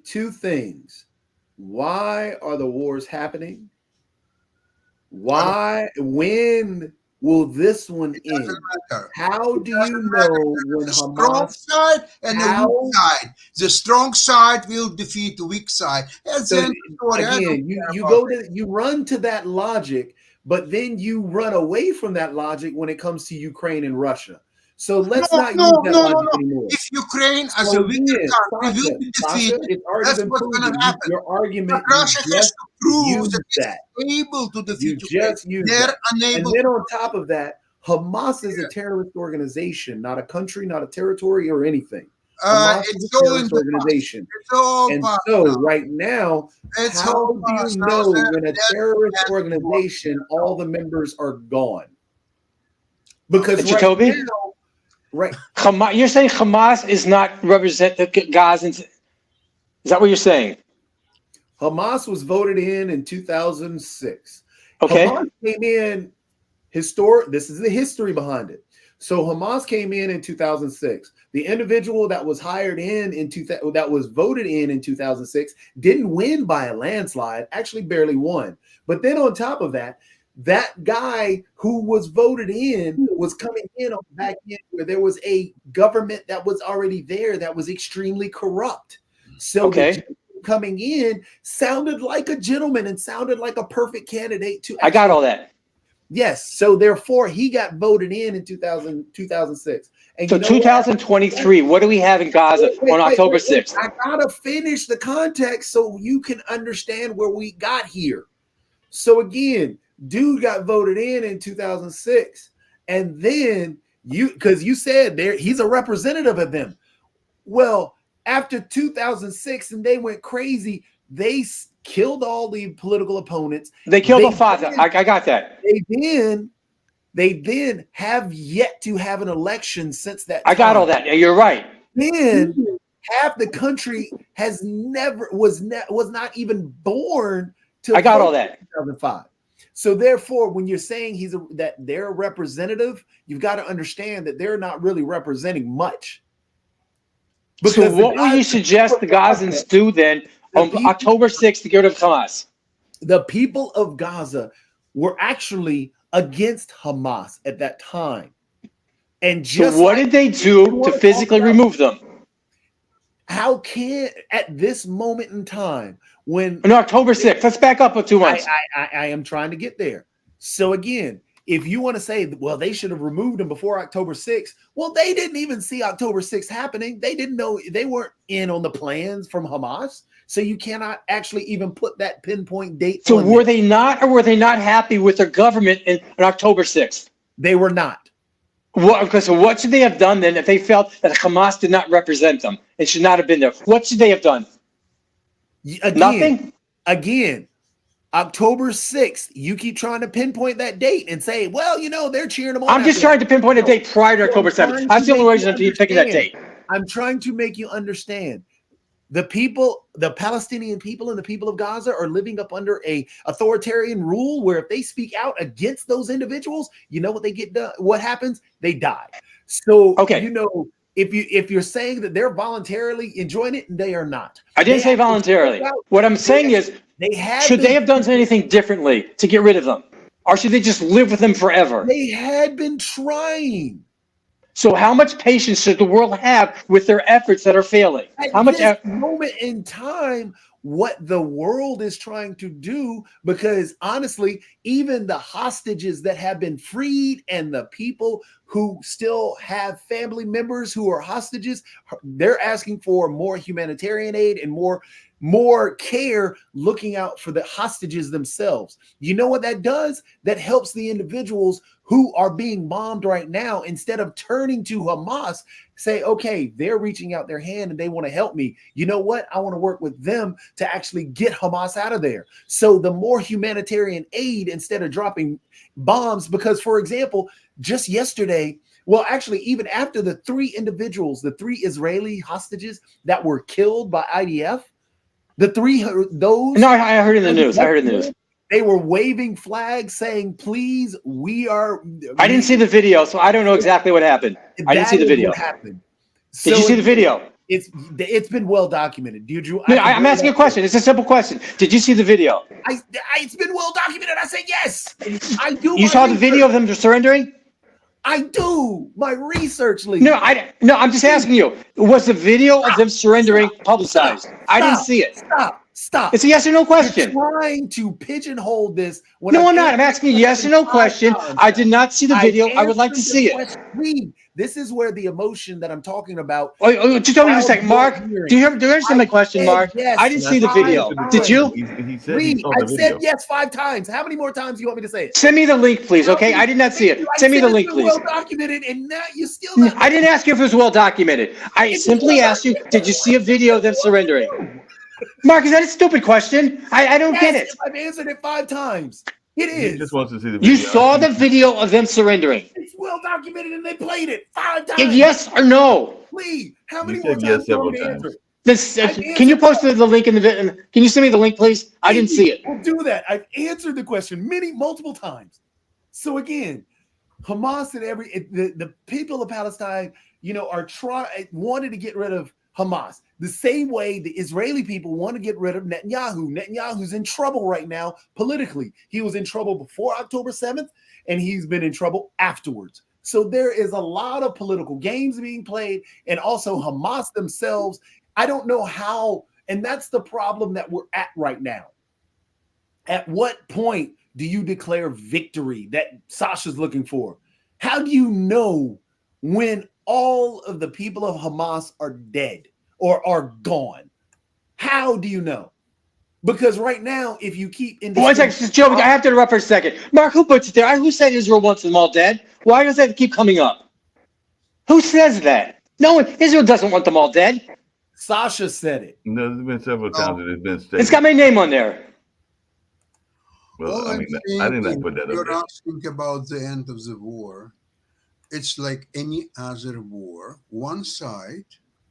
Speaker 6: 2 things. Why are the wars happening? Why? When will this one end? How do you know when Hamas
Speaker 5: side and the weak side? The strong side will defeat the weak side. And
Speaker 6: so
Speaker 5: then,
Speaker 6: again, you run to that logic, but then you run away from that logic when it comes to Ukraine and Russia. So let's not use that logic anymore.
Speaker 5: If Ukraine as a weaker country will be defeated, that's what's going to happen.
Speaker 6: Your argument,
Speaker 5: Russia has to prove that
Speaker 6: it's
Speaker 5: able to defeat
Speaker 6: Ukraine.
Speaker 5: They're unable.
Speaker 6: And then on top of that, Hamas is a terrorist organization, not a country, not a territory, or anything. Hamas is a terrorist organization. And so right now, how do you know when a terrorist organization, all the members are gone? Because
Speaker 4: Jacoby?
Speaker 6: Right.
Speaker 4: You're saying Hamas is not represent the Gazans. Is that what you're saying?
Speaker 6: Hamas was voted in 2006.
Speaker 4: Okay.
Speaker 6: Hamas came in this is the history behind it. So Hamas came in 2006. The individual that was hired that was voted in 2006 didn't win by a landslide, actually barely won. But then on top of that, that guy who was voted in was coming in on the back end where there was a government that was already there that was extremely corrupt. So coming in sounded like a gentleman and sounded like a perfect candidate to.
Speaker 4: I got all that.
Speaker 6: Yes. So therefore, he got voted in 2006. And
Speaker 4: so 2023, what do we have in Gaza on October 6th?
Speaker 6: I gotta finish the context so you can understand where we got here. So again, dude got voted in 2006, and then because you said he's a representative of them. Well, after 2006, and they went crazy, they killed all the political opponents.
Speaker 4: They killed the father. I got that.
Speaker 6: They then have yet to have an election since that time.
Speaker 4: I got all that. Yeah, you're right.
Speaker 6: Then half the country was not even born to.
Speaker 4: I got all that.
Speaker 6: 2005. So therefore, when you're saying that they're a representative, you've got to understand that they're not really representing much.
Speaker 4: So what will you suggest the Gazans do then on October 6th to get rid of Hamas?
Speaker 6: The people of Gaza were actually against Hamas at that time. And
Speaker 4: so what did they do to physically remove them?
Speaker 6: How can, at this moment in time, when
Speaker 4: On October 6th, let's back up 2 months.
Speaker 6: I am trying to get there. So again, if you want to say, well, they should have removed him before October 6th, well, they didn't even see October 6th happening. They didn't know, they weren't in on the plans from Hamas. So you cannot actually even put that pinpoint date.
Speaker 4: So
Speaker 6: on
Speaker 4: were
Speaker 6: it.
Speaker 4: they not, or were they not happy with their government on October 6th?
Speaker 6: They were not.
Speaker 4: So what should they have done then if they felt that Hamas did not represent them? It should not have been there. What should they have done?
Speaker 6: Again,
Speaker 4: Nothing?
Speaker 6: Again, October 6th, you keep trying to pinpoint that date and say, well, you know, they're cheering them on.
Speaker 4: I'm just trying to pinpoint a date prior to October 7th. That's the only reason I'm picking that date.
Speaker 6: I'm trying to make you understand. The people, the Palestinian people and the people of Gaza are living up under a authoritarian rule where if they speak out against those individuals, you know what they get done? What happens? They die. So,
Speaker 4: Okay.
Speaker 6: you know, if you're saying that they're voluntarily enjoying it, they are not.
Speaker 4: I didn't say voluntarily. What I'm saying is, should they have done anything differently to get rid of them? Or should they just live with them forever?
Speaker 6: They had been trying.
Speaker 4: So how much patience should the world have with their efforts that are failing? How much?
Speaker 6: At this moment in time, what the world is trying to do, because honestly, even the hostages that have been freed and the people who still have family members who are hostages, they're asking for more humanitarian aid and more care looking out for the hostages themselves. You know what that does? That helps the individuals who are being bombed right now. Instead of turning to Hamas, say, okay, they're reaching out their hand and they want to help me. You know what? I want to work with them to actually get Hamas out of there. So the more humanitarian aid instead of dropping bombs, because for example, just yesterday, well, actually, even after the three Israeli hostages that were killed by IDF,
Speaker 4: No, I heard in the news. I heard in the news.
Speaker 6: They were waving flags saying, please,
Speaker 4: I didn't see the video, so I don't know exactly what happened. I didn't see the video.
Speaker 6: Happened.
Speaker 4: Did you see the video?
Speaker 6: It's been well documented.
Speaker 4: I'm asking a question. It's a simple question. Did you see the video?
Speaker 6: It's been well documented. I say yes. I do.
Speaker 4: You saw the video of them surrendering?
Speaker 6: I do. My research lead.
Speaker 4: No, I'm just asking you. Was the video of them surrendering publicized? I didn't see it.
Speaker 6: Stop.
Speaker 4: It's a yes or no question.
Speaker 6: You're trying to pigeonhole this.
Speaker 4: No, I'm not. I'm asking a yes or no question. I did not see the video. I would like to see it.
Speaker 6: Read. This is where the emotion that I'm talking about.
Speaker 4: Just tell me for a second, Mark. Do you understand my question, Mark?
Speaker 6: Yes.
Speaker 4: I didn't see the video. Did you?
Speaker 3: He said
Speaker 6: Read.
Speaker 3: he saw the
Speaker 6: I
Speaker 3: video.
Speaker 6: said yes 5 times. How many more times do you want me to say it?
Speaker 4: Send me the link, please. Okay, I did not see it. Send me the link, please.
Speaker 6: Well documented, and now you still. Not
Speaker 4: I didn't ask you if it was well documented. I simply asked you, did you see a video of them surrendering? Mark, is that a stupid question? I don't get it.
Speaker 6: I've answered it 5 times. It
Speaker 3: He
Speaker 6: is.
Speaker 3: just wants to see the video.
Speaker 4: You saw the video of them surrendering.
Speaker 6: It's well documented, and they played it 5 times.
Speaker 4: Yes or no?
Speaker 6: Please. How many
Speaker 3: You
Speaker 6: more
Speaker 3: said
Speaker 6: times
Speaker 3: yes
Speaker 6: do you want me
Speaker 3: several
Speaker 6: to answer?
Speaker 4: Can you post the link in the video? Can you send me the link, please? I didn't see it.
Speaker 6: We'll do that. I've answered the question multiple times. So again, Hamas and the people of Palestine, are wanted to get rid of Hamas. The same way the Israeli people want to get rid of Netanyahu. Netanyahu's in trouble right now politically. He was in trouble before October 7th, and he's been in trouble afterwards. So there is a lot of political games being played, and also Hamas themselves. I don't know how, and that's the problem that we're at right now. At what point do you declare victory that Sasha's looking for? How do you know when all of the people of Hamas are dead or are gone? How do you know? Because right now, if you keep in
Speaker 4: One second, Joe, I have to interrupt for a second. Mark, who puts it there? Who said Israel wants them all dead? Why does that keep coming up? Who says that? No one. Israel doesn't want them all dead.
Speaker 6: Sasha said it.
Speaker 3: No, there's been several times that it's been stated.
Speaker 4: It's got my name on there.
Speaker 3: Well, I did not put that up
Speaker 5: You're
Speaker 3: there.
Speaker 5: asking about the end of the war. It's like any other war. One side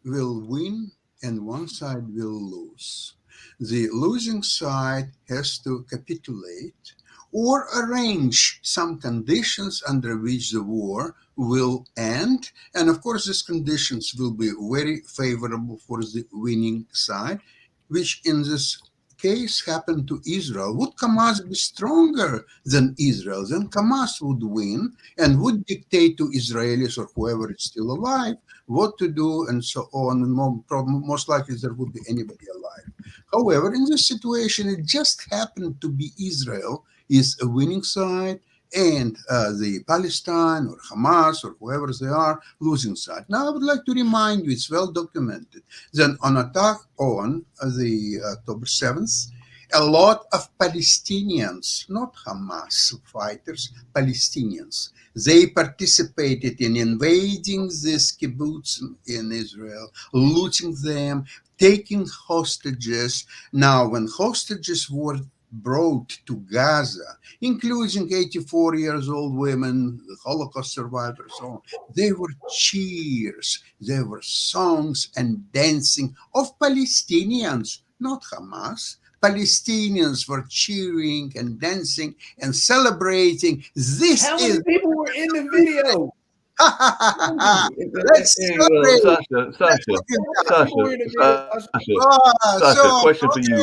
Speaker 5: will win and one side will lose. The losing side has to capitulate or arrange some conditions under which the war will end. And of course, these conditions will be very favorable for the winning side, which in this case happened to Israel, would Hamas be stronger than Israel? Then Hamas would win and would dictate to Israelis or whoever is still alive what to do and so on. And most likely there would be anybody alive. However, in this situation, it just happened to be Israel is a winning side and the Palestine or Hamas or whoever they are losing side. Now, I would like to remind you, it's well documented, that on attack on the October 7th, a lot of Palestinians, not Hamas fighters, Palestinians, they participated in invading these kibbutz in Israel, looting them, taking hostages. Now, when hostages were brought to Gaza, including 84 years old women, the Holocaust survivors, so on, they were cheers, there were songs and dancing of Palestinians, not Hamas. Palestinians were cheering and dancing and celebrating. This
Speaker 6: How many
Speaker 5: is
Speaker 6: people were in the video?
Speaker 5: let's celebrate.
Speaker 3: Sasha, question for you.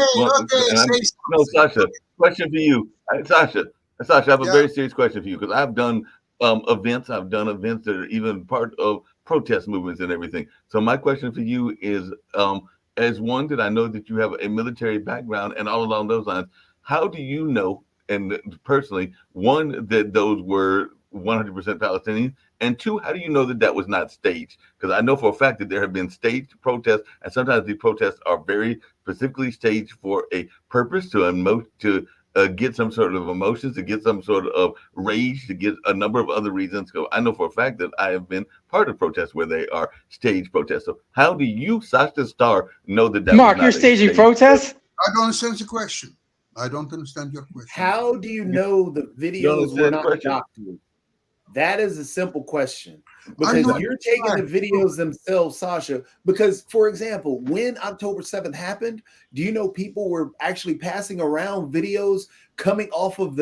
Speaker 3: No, Sasha, question for you. Sasha, I have a very serious question for you because I've done events. I've done events that are even part of protest movements and everything. So my question for you is, as one that I know that you have a military background and all along those lines, how do you know, and personally, one, that those were 100% Palestinian, and two, how do you know that that was not staged? Because I know for a fact that there have been staged protests, and sometimes these protests are very specifically staged for a purpose to get some sort of emotions, to get some sort of rage, to get a number of other reasons. So I know for a fact that I have been part of protests where they are staged protests. So how do you, Sasha Star, know that that
Speaker 4: Mark,
Speaker 3: was not
Speaker 4: you're staging protests?
Speaker 5: I don't understand the question. I don't understand your question.
Speaker 6: How do you know the videos were not doctored? That is a simple question. Because you're taking the videos themselves, Sasha. Because, for example, when October 7th happened, do you know people were actually passing around videos coming off of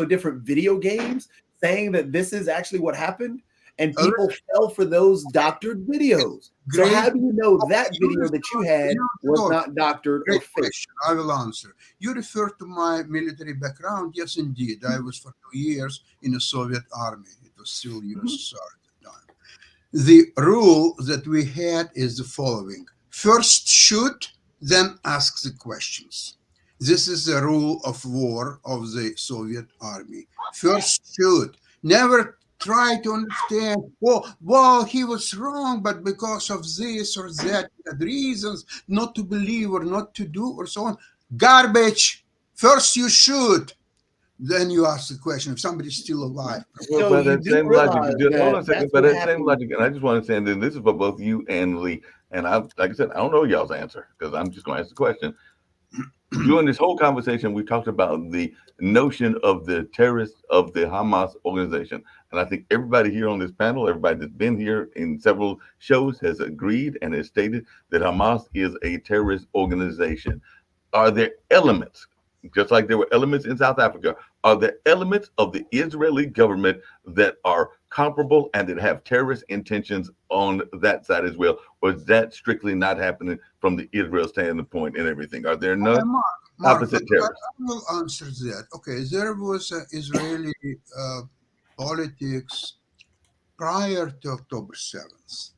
Speaker 6: different video games saying that this is actually what happened? And people fell for those doctored videos. So how do you know that video that you had was not doctored or fake?
Speaker 5: I will answer. You refer to my military background. Yes, indeed. I was for 2 years in the Soviet army. It was still USSR at the time. The rule that we had is the following. First shoot, then ask the questions. This is the rule of war of the Soviet army. First shoot. Never try to understand, well, he was wrong, but because of this or that, he had reasons not to believe or not to do or so on. Garbage. First you shoot, then you ask the question if somebody's still alive.
Speaker 3: Well, by that same logic, hold on a second. By that same logic, and I just want to say, and then this is for both you and Lee. And like I said, I don't know y'all's answer because I'm just going to ask the question. During this whole conversation, we talked about the notion of the terrorists of the Hamas organization. And I think everybody here on this panel, everybody that's been here in several shows has agreed and has stated that Hamas is a terrorist organization. Are there elements, just like there were elements in South Africa, are there elements of the Israeli government that are comparable and that have terrorist intentions on that side as well? Or is that strictly not happening from the Israel standpoint and everything? Are there no opposite terrorists?
Speaker 5: I will answer that. Okay, there was Israeli politics prior to October 7th.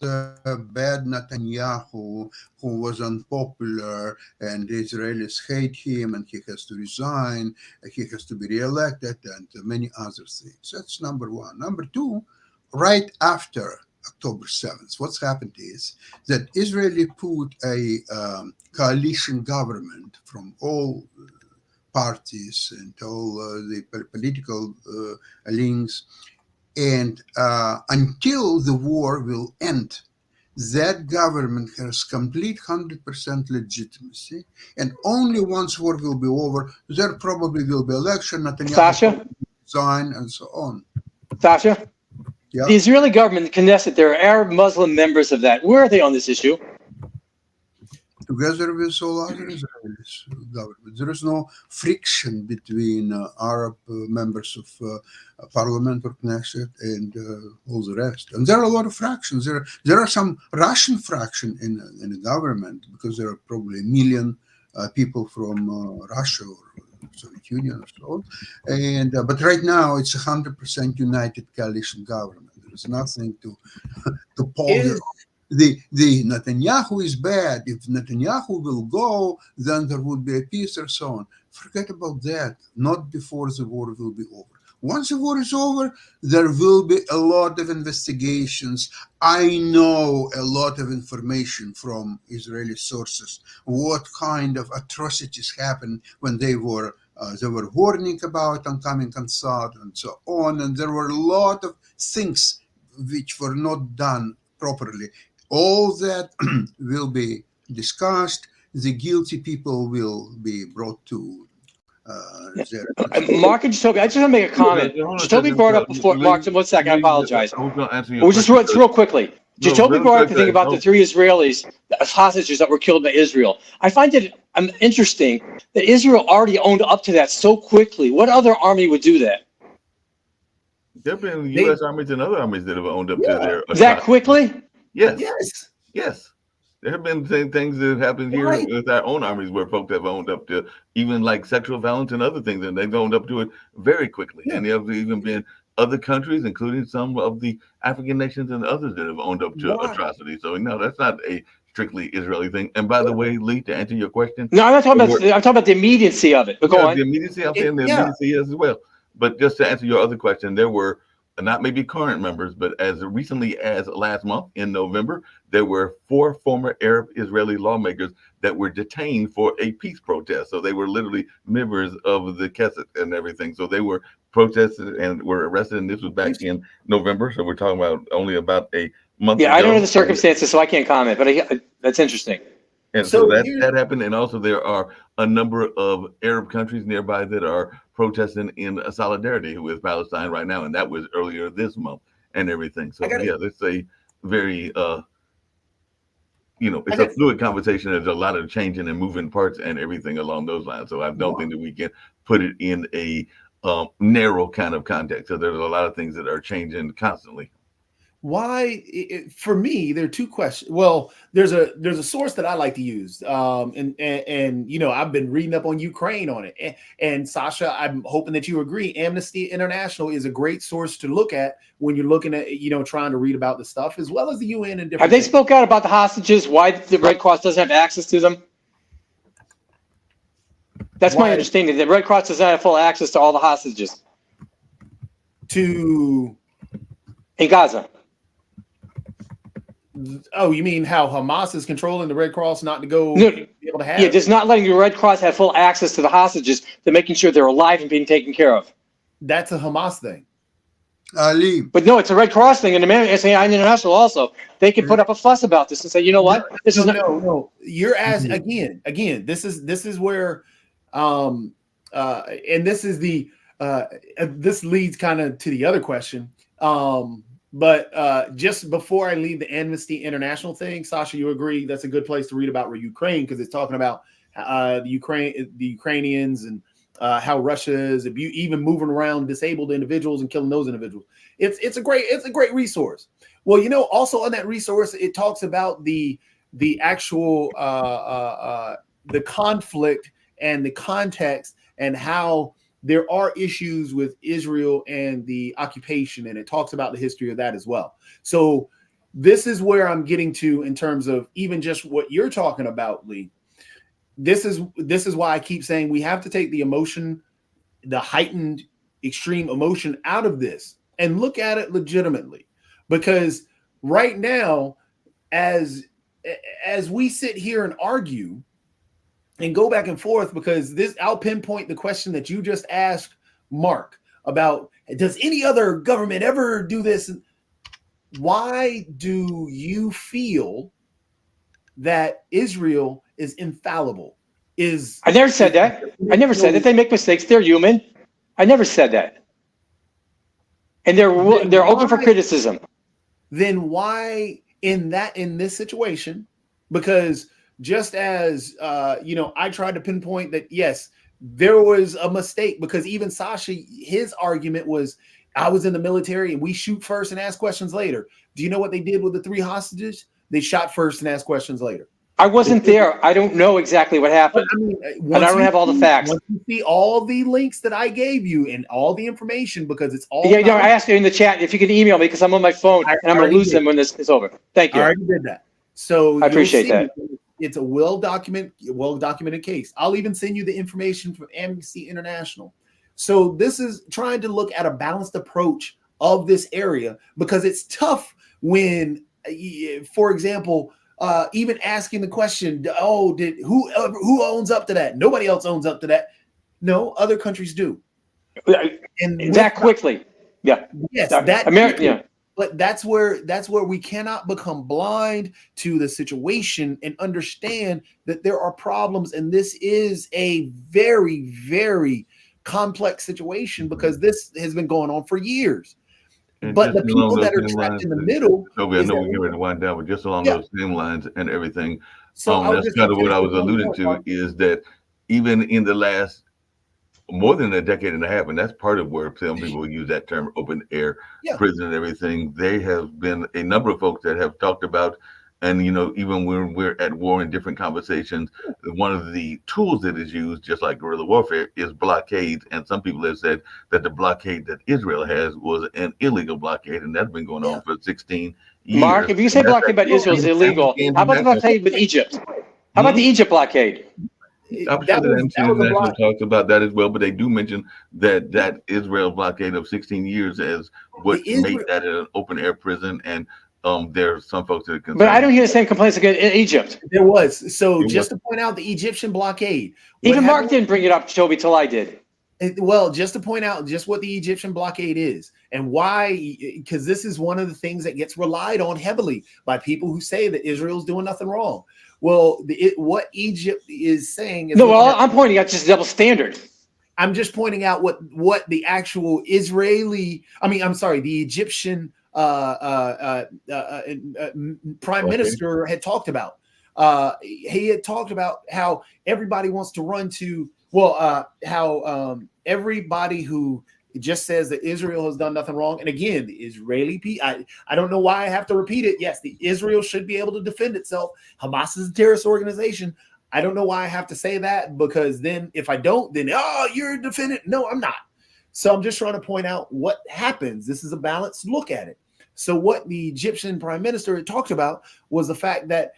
Speaker 5: The bad Netanyahu, who was unpopular, and the Israelis hate him, and he has to resign, he has to be reelected, and many other things. That's number one. Number two, right after October 7th, what's happened is that Israel put a coalition government from all parties and all the political links. And until the war will end, that government has complete 100% legitimacy. And only once war will be over, there probably will be election, Netanyahu will resign, and so on.
Speaker 4: Sasha?
Speaker 5: Yeah.
Speaker 4: The Israeli government, the Knesset, there are Arab Muslim members of that. Where are they on this issue?
Speaker 5: Together with all other Israelis government. There is no friction between Arab members of parliament or Knesset and all the rest. And there are a lot of fractions. There are some Russian fraction in the government because there are probably 1 million people from Russia or Soviet Union or so on. And but right now it's 100% united coalition government. There's nothing to ponder. The Netanyahu is bad. If Netanyahu will go, then there would be a peace or so on. Forget about that. Not before the war will be over. Once the war is over, there will be a lot of investigations. I know a lot of information from Israeli sources, what kind of atrocities happened when they were warning about oncoming Assad and so on. And there were a lot of things which were not done properly. All that will be discussed. The guilty people will be brought to
Speaker 4: Mark and Jacoby, I just want to make a comment. Jacoby brought up before. Mark, 1 second. I apologize. We'll just real quickly. Jacoby brought up the thing about the 3 Israelis, the hostages that were killed by Israel. I find it interesting that Israel already owned up to that so quickly. What other army would do that?
Speaker 3: There have been U.S. armies and other armies that have owned up to their.
Speaker 4: That quickly?
Speaker 3: Yes.
Speaker 6: Yes.
Speaker 3: Yes. There have been things that have happened here with our own armies where folks have owned up to even like sexual violence and other things, and they've owned up to it very quickly. Yeah. And there have even been other countries, including some of the African nations and others, that have owned up to atrocities. So no, that's not a strictly Israeli thing. And by the way, Lee, to answer your question,
Speaker 4: no, I'm not talking about. I'm talking about the immediacy of it. But go on.
Speaker 3: The immediacy, I'm saying the immediacy as well. But just to answer your other question, there were not maybe current members, but as recently as last month in November, there were 4 former Arab Israeli lawmakers that were detained for a peace protest. So they were literally members of the Knesset and everything. So they were protested and were arrested. And this was back in November. So we're talking about only about a month ago.
Speaker 4: I don't know the circumstances, so I can't comment, but that's interesting.
Speaker 3: And so that happened. And also there are a number of Arab countries nearby that are protesting in solidarity with Palestine right now. And that was earlier this month and everything. So it's a very, it's a fluid conversation. There's a lot of changing and moving parts and everything along those lines. So I don't think that we can put it in a narrow kind of context. So there's a lot of things that are changing constantly.
Speaker 6: Why, for me, there are 2 questions. Well, there's a source that I like to use, and I've been reading up on Ukraine on it. And Sasha, I'm hoping that you agree. Amnesty International is a great source to look at when you're looking at trying to read about the stuff, as well as the UN and different.
Speaker 4: Have they spoke out about the hostages? Why the Red Cross doesn't have access to them? That's my understanding. The Red Cross doesn't have full access to all the hostages
Speaker 6: in
Speaker 4: Gaza.
Speaker 6: Oh, you mean how Hamas is controlling the Red Cross not to go be able to have?
Speaker 4: Yeah, just not letting the Red Cross have full access to the hostages. They're making sure they're alive and being taken care of.
Speaker 6: That's a Hamas thing.
Speaker 5: Ali.
Speaker 4: But no, it's a Red Cross thing, and American International also. They can put up a fuss about this and say, you know what? This is
Speaker 6: no. You're asking again. This is where, and this is the this leads kind of to the other question. But just before I leave the Amnesty International thing, Sasha, you agree that's a good place to read about Ukraine, because it's talking about the Ukrainians and how Russia is even moving around disabled individuals and killing those individuals. It's a great resource. Well, also on that resource, it talks about the actual the conflict and the context and how there are issues with Israel and the occupation, and it talks about the history of that as well. So this is where I'm getting to in terms of even just what you're talking about, Lee. This is why I keep saying we have to take the emotion, the heightened extreme emotion out of this and look at it legitimately. Because right now, as we sit here and argue and go back and forth, because I'll pinpoint the question that you just asked, Mark, about does any other government ever do this? Why do you feel that Israel is infallible? I never said that. I never said that. They make mistakes. They're human. I never said that. And they're open for criticism. Then why in this situation? Because just as I tried to pinpoint that, yes, there was a mistake, because even Sasha, his argument was, I was in the military and we shoot first and ask questions later. Do you know what they did with the 3 hostages? They shot first and asked questions later.
Speaker 4: I wasn't there. I don't know exactly what
Speaker 6: But
Speaker 4: happened.
Speaker 6: I mean,
Speaker 4: And I don't have all the facts.
Speaker 6: Once you see all the links that I gave you and all the information, because it's all.
Speaker 4: Yeah, I asked you in the chat if you can email me because I'm on my phone and I'm going to lose them when this is over. Thank you.
Speaker 6: I already did that. So
Speaker 4: I appreciate that.
Speaker 6: It's a well-documented case. I'll even send you the information from Amnesty International. So this is trying to look at a balanced approach of this area, because it's tough when, for example, even asking the question, who owns up to that? Nobody else owns up to that. No, other countries do.
Speaker 4: And that quickly. Yeah.
Speaker 6: Yes,
Speaker 4: yeah.
Speaker 6: But that's where we cannot become blind to the situation and understand that there are problems, and this is a very, very complex situation because this has been going on for years.
Speaker 3: And
Speaker 6: but the
Speaker 3: just along
Speaker 6: people
Speaker 3: those
Speaker 6: that are
Speaker 3: same
Speaker 6: trapped
Speaker 3: lines,
Speaker 6: in the middle,
Speaker 3: I know we're getting ready to wind down, but just along those same lines and everything, that's kind of what I was alluding to, is that even in the last more than a decade and a half, and that's part of where some people use that term open air prison and everything, there have been a number of folks that have talked about, and even when we're at war in different conversations, one of the tools that is used, just like guerrilla warfare, is blockades. And some people have said that the blockade that Israel has was an illegal blockade, and that's been going on for 16 years.
Speaker 4: Mark, if you say blockade about Israel is illegal, how about the blockade with Egypt? How about the Egypt blockade?
Speaker 3: I'm sure that Amnesty International talks about that as well, but they do mention that Israel blockade of 16 years as what made that an open air prison, and there are some folks that are concerned.
Speaker 4: But I don't hear the same complaints against Egypt.
Speaker 6: There was. So just to point out the Egyptian blockade.
Speaker 4: Even Mark didn't bring it up, Joby, till I did.
Speaker 6: Well, just to point out just what the Egyptian blockade is and why, because this is one of the things that gets relied on heavily by people who say that Israel's doing nothing wrong. Well, what Egypt is saying is
Speaker 4: I'm pointing out just double standard.
Speaker 6: I'm just pointing out what the actual the Egyptian prime minister had talked about. He had talked about how everybody wants to run to everybody who just says that Israel has done nothing wrong. And again, the Israeli people, I don't know why I have to repeat it. Yes, the Israel should be able to defend itself. Hamas is a terrorist organization. I don't know why I have to say that, because then if I don't, then, you're a defendant. No, I'm not. So I'm just trying to point out what happens. This is a balanced look at it. So what the Egyptian prime minister had talked about was the fact that,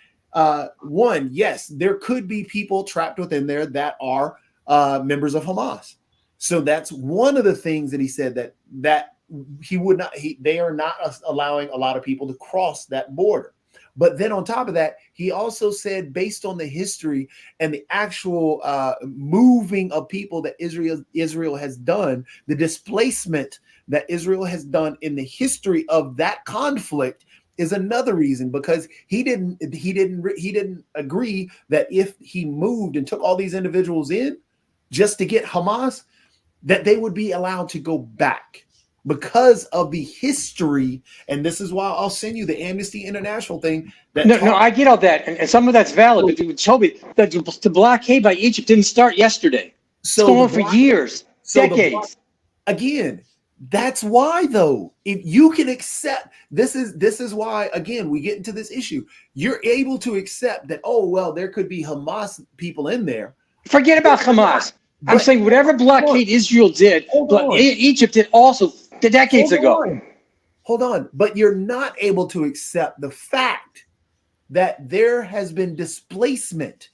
Speaker 6: one, yes, there could be people trapped within there that are members of Hamas. So that's one of the things that he said that he would not. They are not allowing a lot of people to cross that border. But then on top of that, he also said, based on the history and the actual moving of people that Israel has done, the displacement that Israel has done in the history of that conflict is another reason, because he didn't agree that if he moved and took all these individuals in just to get Hamas, that they would be allowed to go back because of the history. And this is why I'll send you the Amnesty International thing.
Speaker 4: No, I get all that. And some of that's valid. But you told me that the blockade by Egypt didn't start yesterday. It's going on for years, decades.
Speaker 6: Again, that's why, though, if you can accept, this is why, again, we get into this issue. You're able to accept that, there could be Hamas people in there.
Speaker 4: Forget about Hamas. I'm saying whatever blockade Israel did, Egypt did also decades ago.
Speaker 6: Hold on. But you're not able to accept the fact that there has been displacement,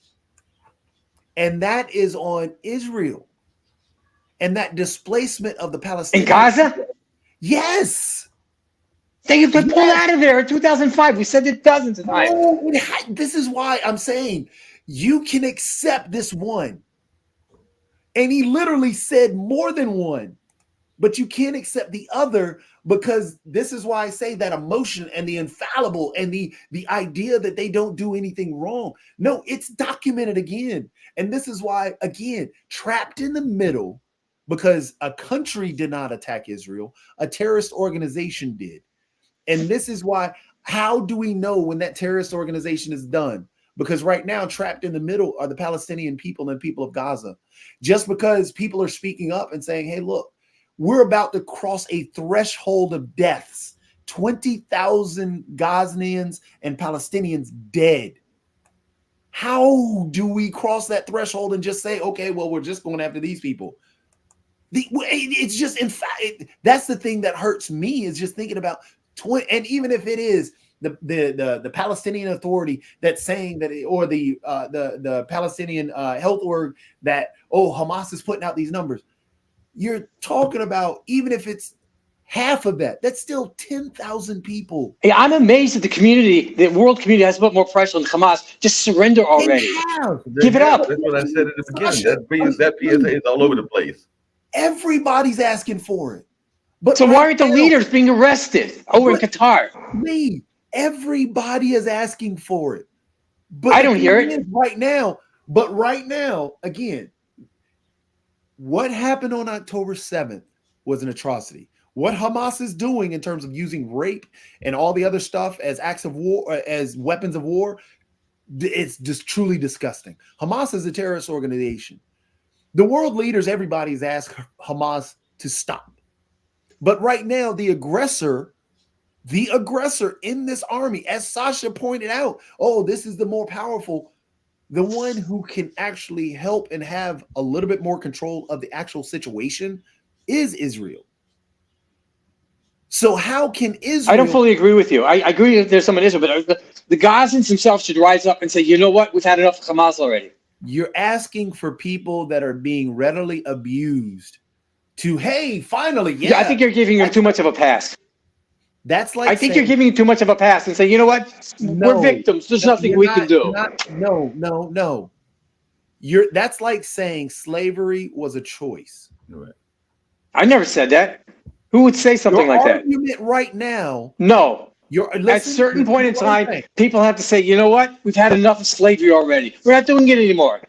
Speaker 6: and that is on Israel. And that displacement of the Palestinians.
Speaker 4: In Gaza?
Speaker 6: Yes.
Speaker 4: They pulled out of there in 2005. We said it dozens of times.
Speaker 6: No, this is why I'm saying you can accept this one. And he literally said more than one, but you can't accept the other, because this is why I say that emotion and the infallible and the idea that they don't do anything wrong. No, it's documented again. And this is why, again, trapped in the middle, because a country did not attack Israel, a terrorist organization did. And this is why, how do we know when that terrorist organization is done? Because right now, trapped in the middle are the Palestinian people and people of Gaza. Just because people are speaking up and saying, hey, look, we're about to cross a threshold of deaths. 20,000 Gazanians and Palestinians dead. How do we cross that threshold and just say, okay, well, we're just going after these people? It's just, in fact, that's the thing that hurts me, is just thinking about and even if it is the Palestinian Authority that's saying that, or the Palestinian health org that, oh, Hamas is putting out these numbers. You're talking about, even if it's half of that, that's still 10,000 people.
Speaker 4: Hey, I'm amazed that the world community has put more pressure on Hamas. Just surrender already. Give it up.
Speaker 3: That's what I said at the beginning. That PSA is all over the place.
Speaker 6: Everybody's asking for it. But
Speaker 4: So why aren't the leaders being arrested over in Qatar?
Speaker 6: Me, everybody is asking for it. But
Speaker 4: I don't hear it
Speaker 6: right now. But right now, again, what happened on October 7th was an atrocity. What Hamas is doing in terms of using rape and all the other stuff as acts of war, as weapons of war, it's just truly disgusting. Hamas is a terrorist organization. The world leaders, everybody's asked Hamas to stop. But right now, the aggressor in this army, as Sasha pointed out, oh, this is the more powerful, the one who can actually help and have a little bit more control of the actual situation is Israel. So how can Israel?
Speaker 4: I don't fully agree with you. I agree that there's some in Israel, but the Gazans themselves should rise up and say, you know what? We've had enough of Hamas already.
Speaker 6: You're asking for people that are being readily abused to, hey, finally, yeah.
Speaker 4: I think you're giving them too much of a pass.
Speaker 6: That's like
Speaker 4: I think you're giving them too much of a pass and say, you know what? We're victims. There's nothing we can do.
Speaker 6: No. That's like saying slavery was a choice.
Speaker 3: Right.
Speaker 4: I never said that. Who would say something like that?
Speaker 6: Argument right now.
Speaker 4: No. At a certain point in time, people have to say, you know what? We've had enough of slavery already. We're not doing it anymore.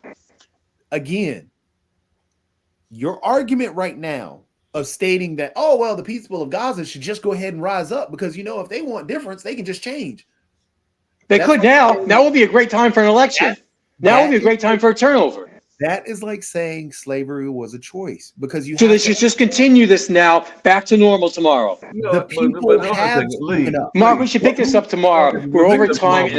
Speaker 6: Again, your argument right now of stating that, oh, well, the people of Gaza should just go ahead and rise up because, you know, if they want difference, they can just change.
Speaker 4: They could now. Now would be a great time for an election. Now would be a great time for a turnover.
Speaker 6: That is like saying slavery was a choice because you.
Speaker 4: So they should just continue this now, back to normal tomorrow.
Speaker 6: The people have spoken up.
Speaker 4: Mark, we should pick this up tomorrow. We're over time.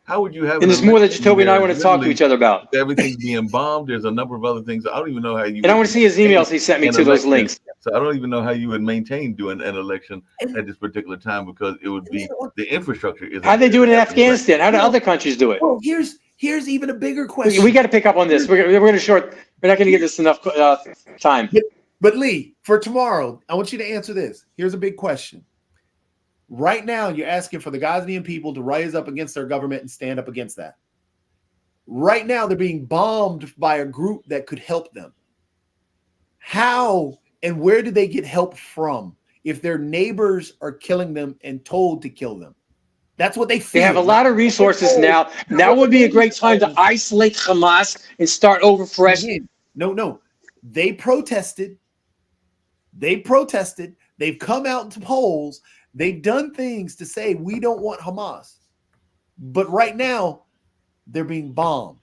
Speaker 3: How would you have?
Speaker 4: And there's more that Jacoby and I want to talk to each other about.
Speaker 3: Everything's being bombed. There's a number of other things. I don't even know how you.
Speaker 4: And I want to see his emails he sent me to those links.
Speaker 3: So I don't even know how you would maintain doing an election at this particular time because it would be the infrastructure.
Speaker 4: How they do it in Afghanistan? How do other countries do it?
Speaker 6: Well, here's even a bigger question.
Speaker 4: We got to pick up on this. We're going to short. We're not going to give this enough time.
Speaker 6: But Lee, for tomorrow, I want you to answer this. Here's a big question. Right now, you're asking for the Gazanian people to rise up against their government and stand up against that. Right now, they're being bombed by a group that could help them. How and where do they get help from if their neighbors are killing them and told to kill them? That's what they feel.
Speaker 4: They have a lot of resources now. Now would be a great time to isolate Hamas and start over fresh.
Speaker 6: No. They protested. They've come out into polls. They've done things to say we don't want Hamas. But right now, they're being bombed.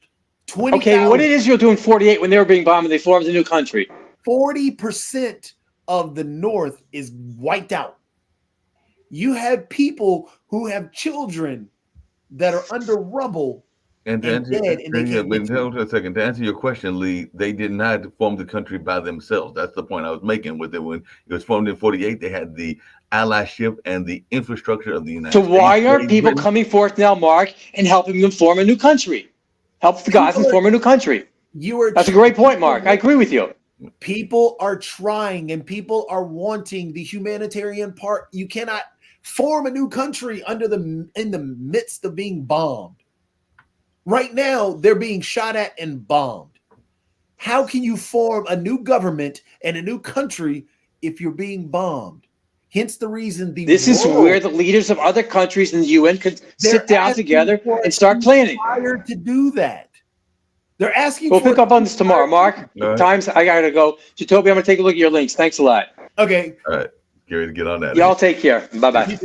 Speaker 4: Okay, what did Israel do in 48 when they were being bombed and they formed a new country?
Speaker 6: 40% of the north is wiped out. You have people who have children that are under rubble and dead.
Speaker 3: Hold on a second. To answer your question, Lee, they did not form the country by themselves. That's the point I was making with it. When it was formed in 48, they had the allyship and the infrastructure of the United States.
Speaker 4: So why are people coming forth now, Mark, and helping them form a new country? Help the Gazans form a new country. That's a great point, Mark. I agree with you.
Speaker 6: People are trying and people are wanting the humanitarian part. You cannot form a new country in the midst of being bombed. Right now, they're being shot at and bombed. How can you form a new government and a new country if you're being bombed? Hence the reason
Speaker 4: this is where the leaders of other countries in the UN could sit down together and start planning.
Speaker 6: To do that. They're asking.
Speaker 4: We'll pick up on this tomorrow, Mark. Times I gotta go. Jacoby, I'm gonna take a look at your links. Thanks a lot.
Speaker 6: Okay.
Speaker 3: All right. Gary, to get on that.
Speaker 4: Y'all take care. Bye-bye.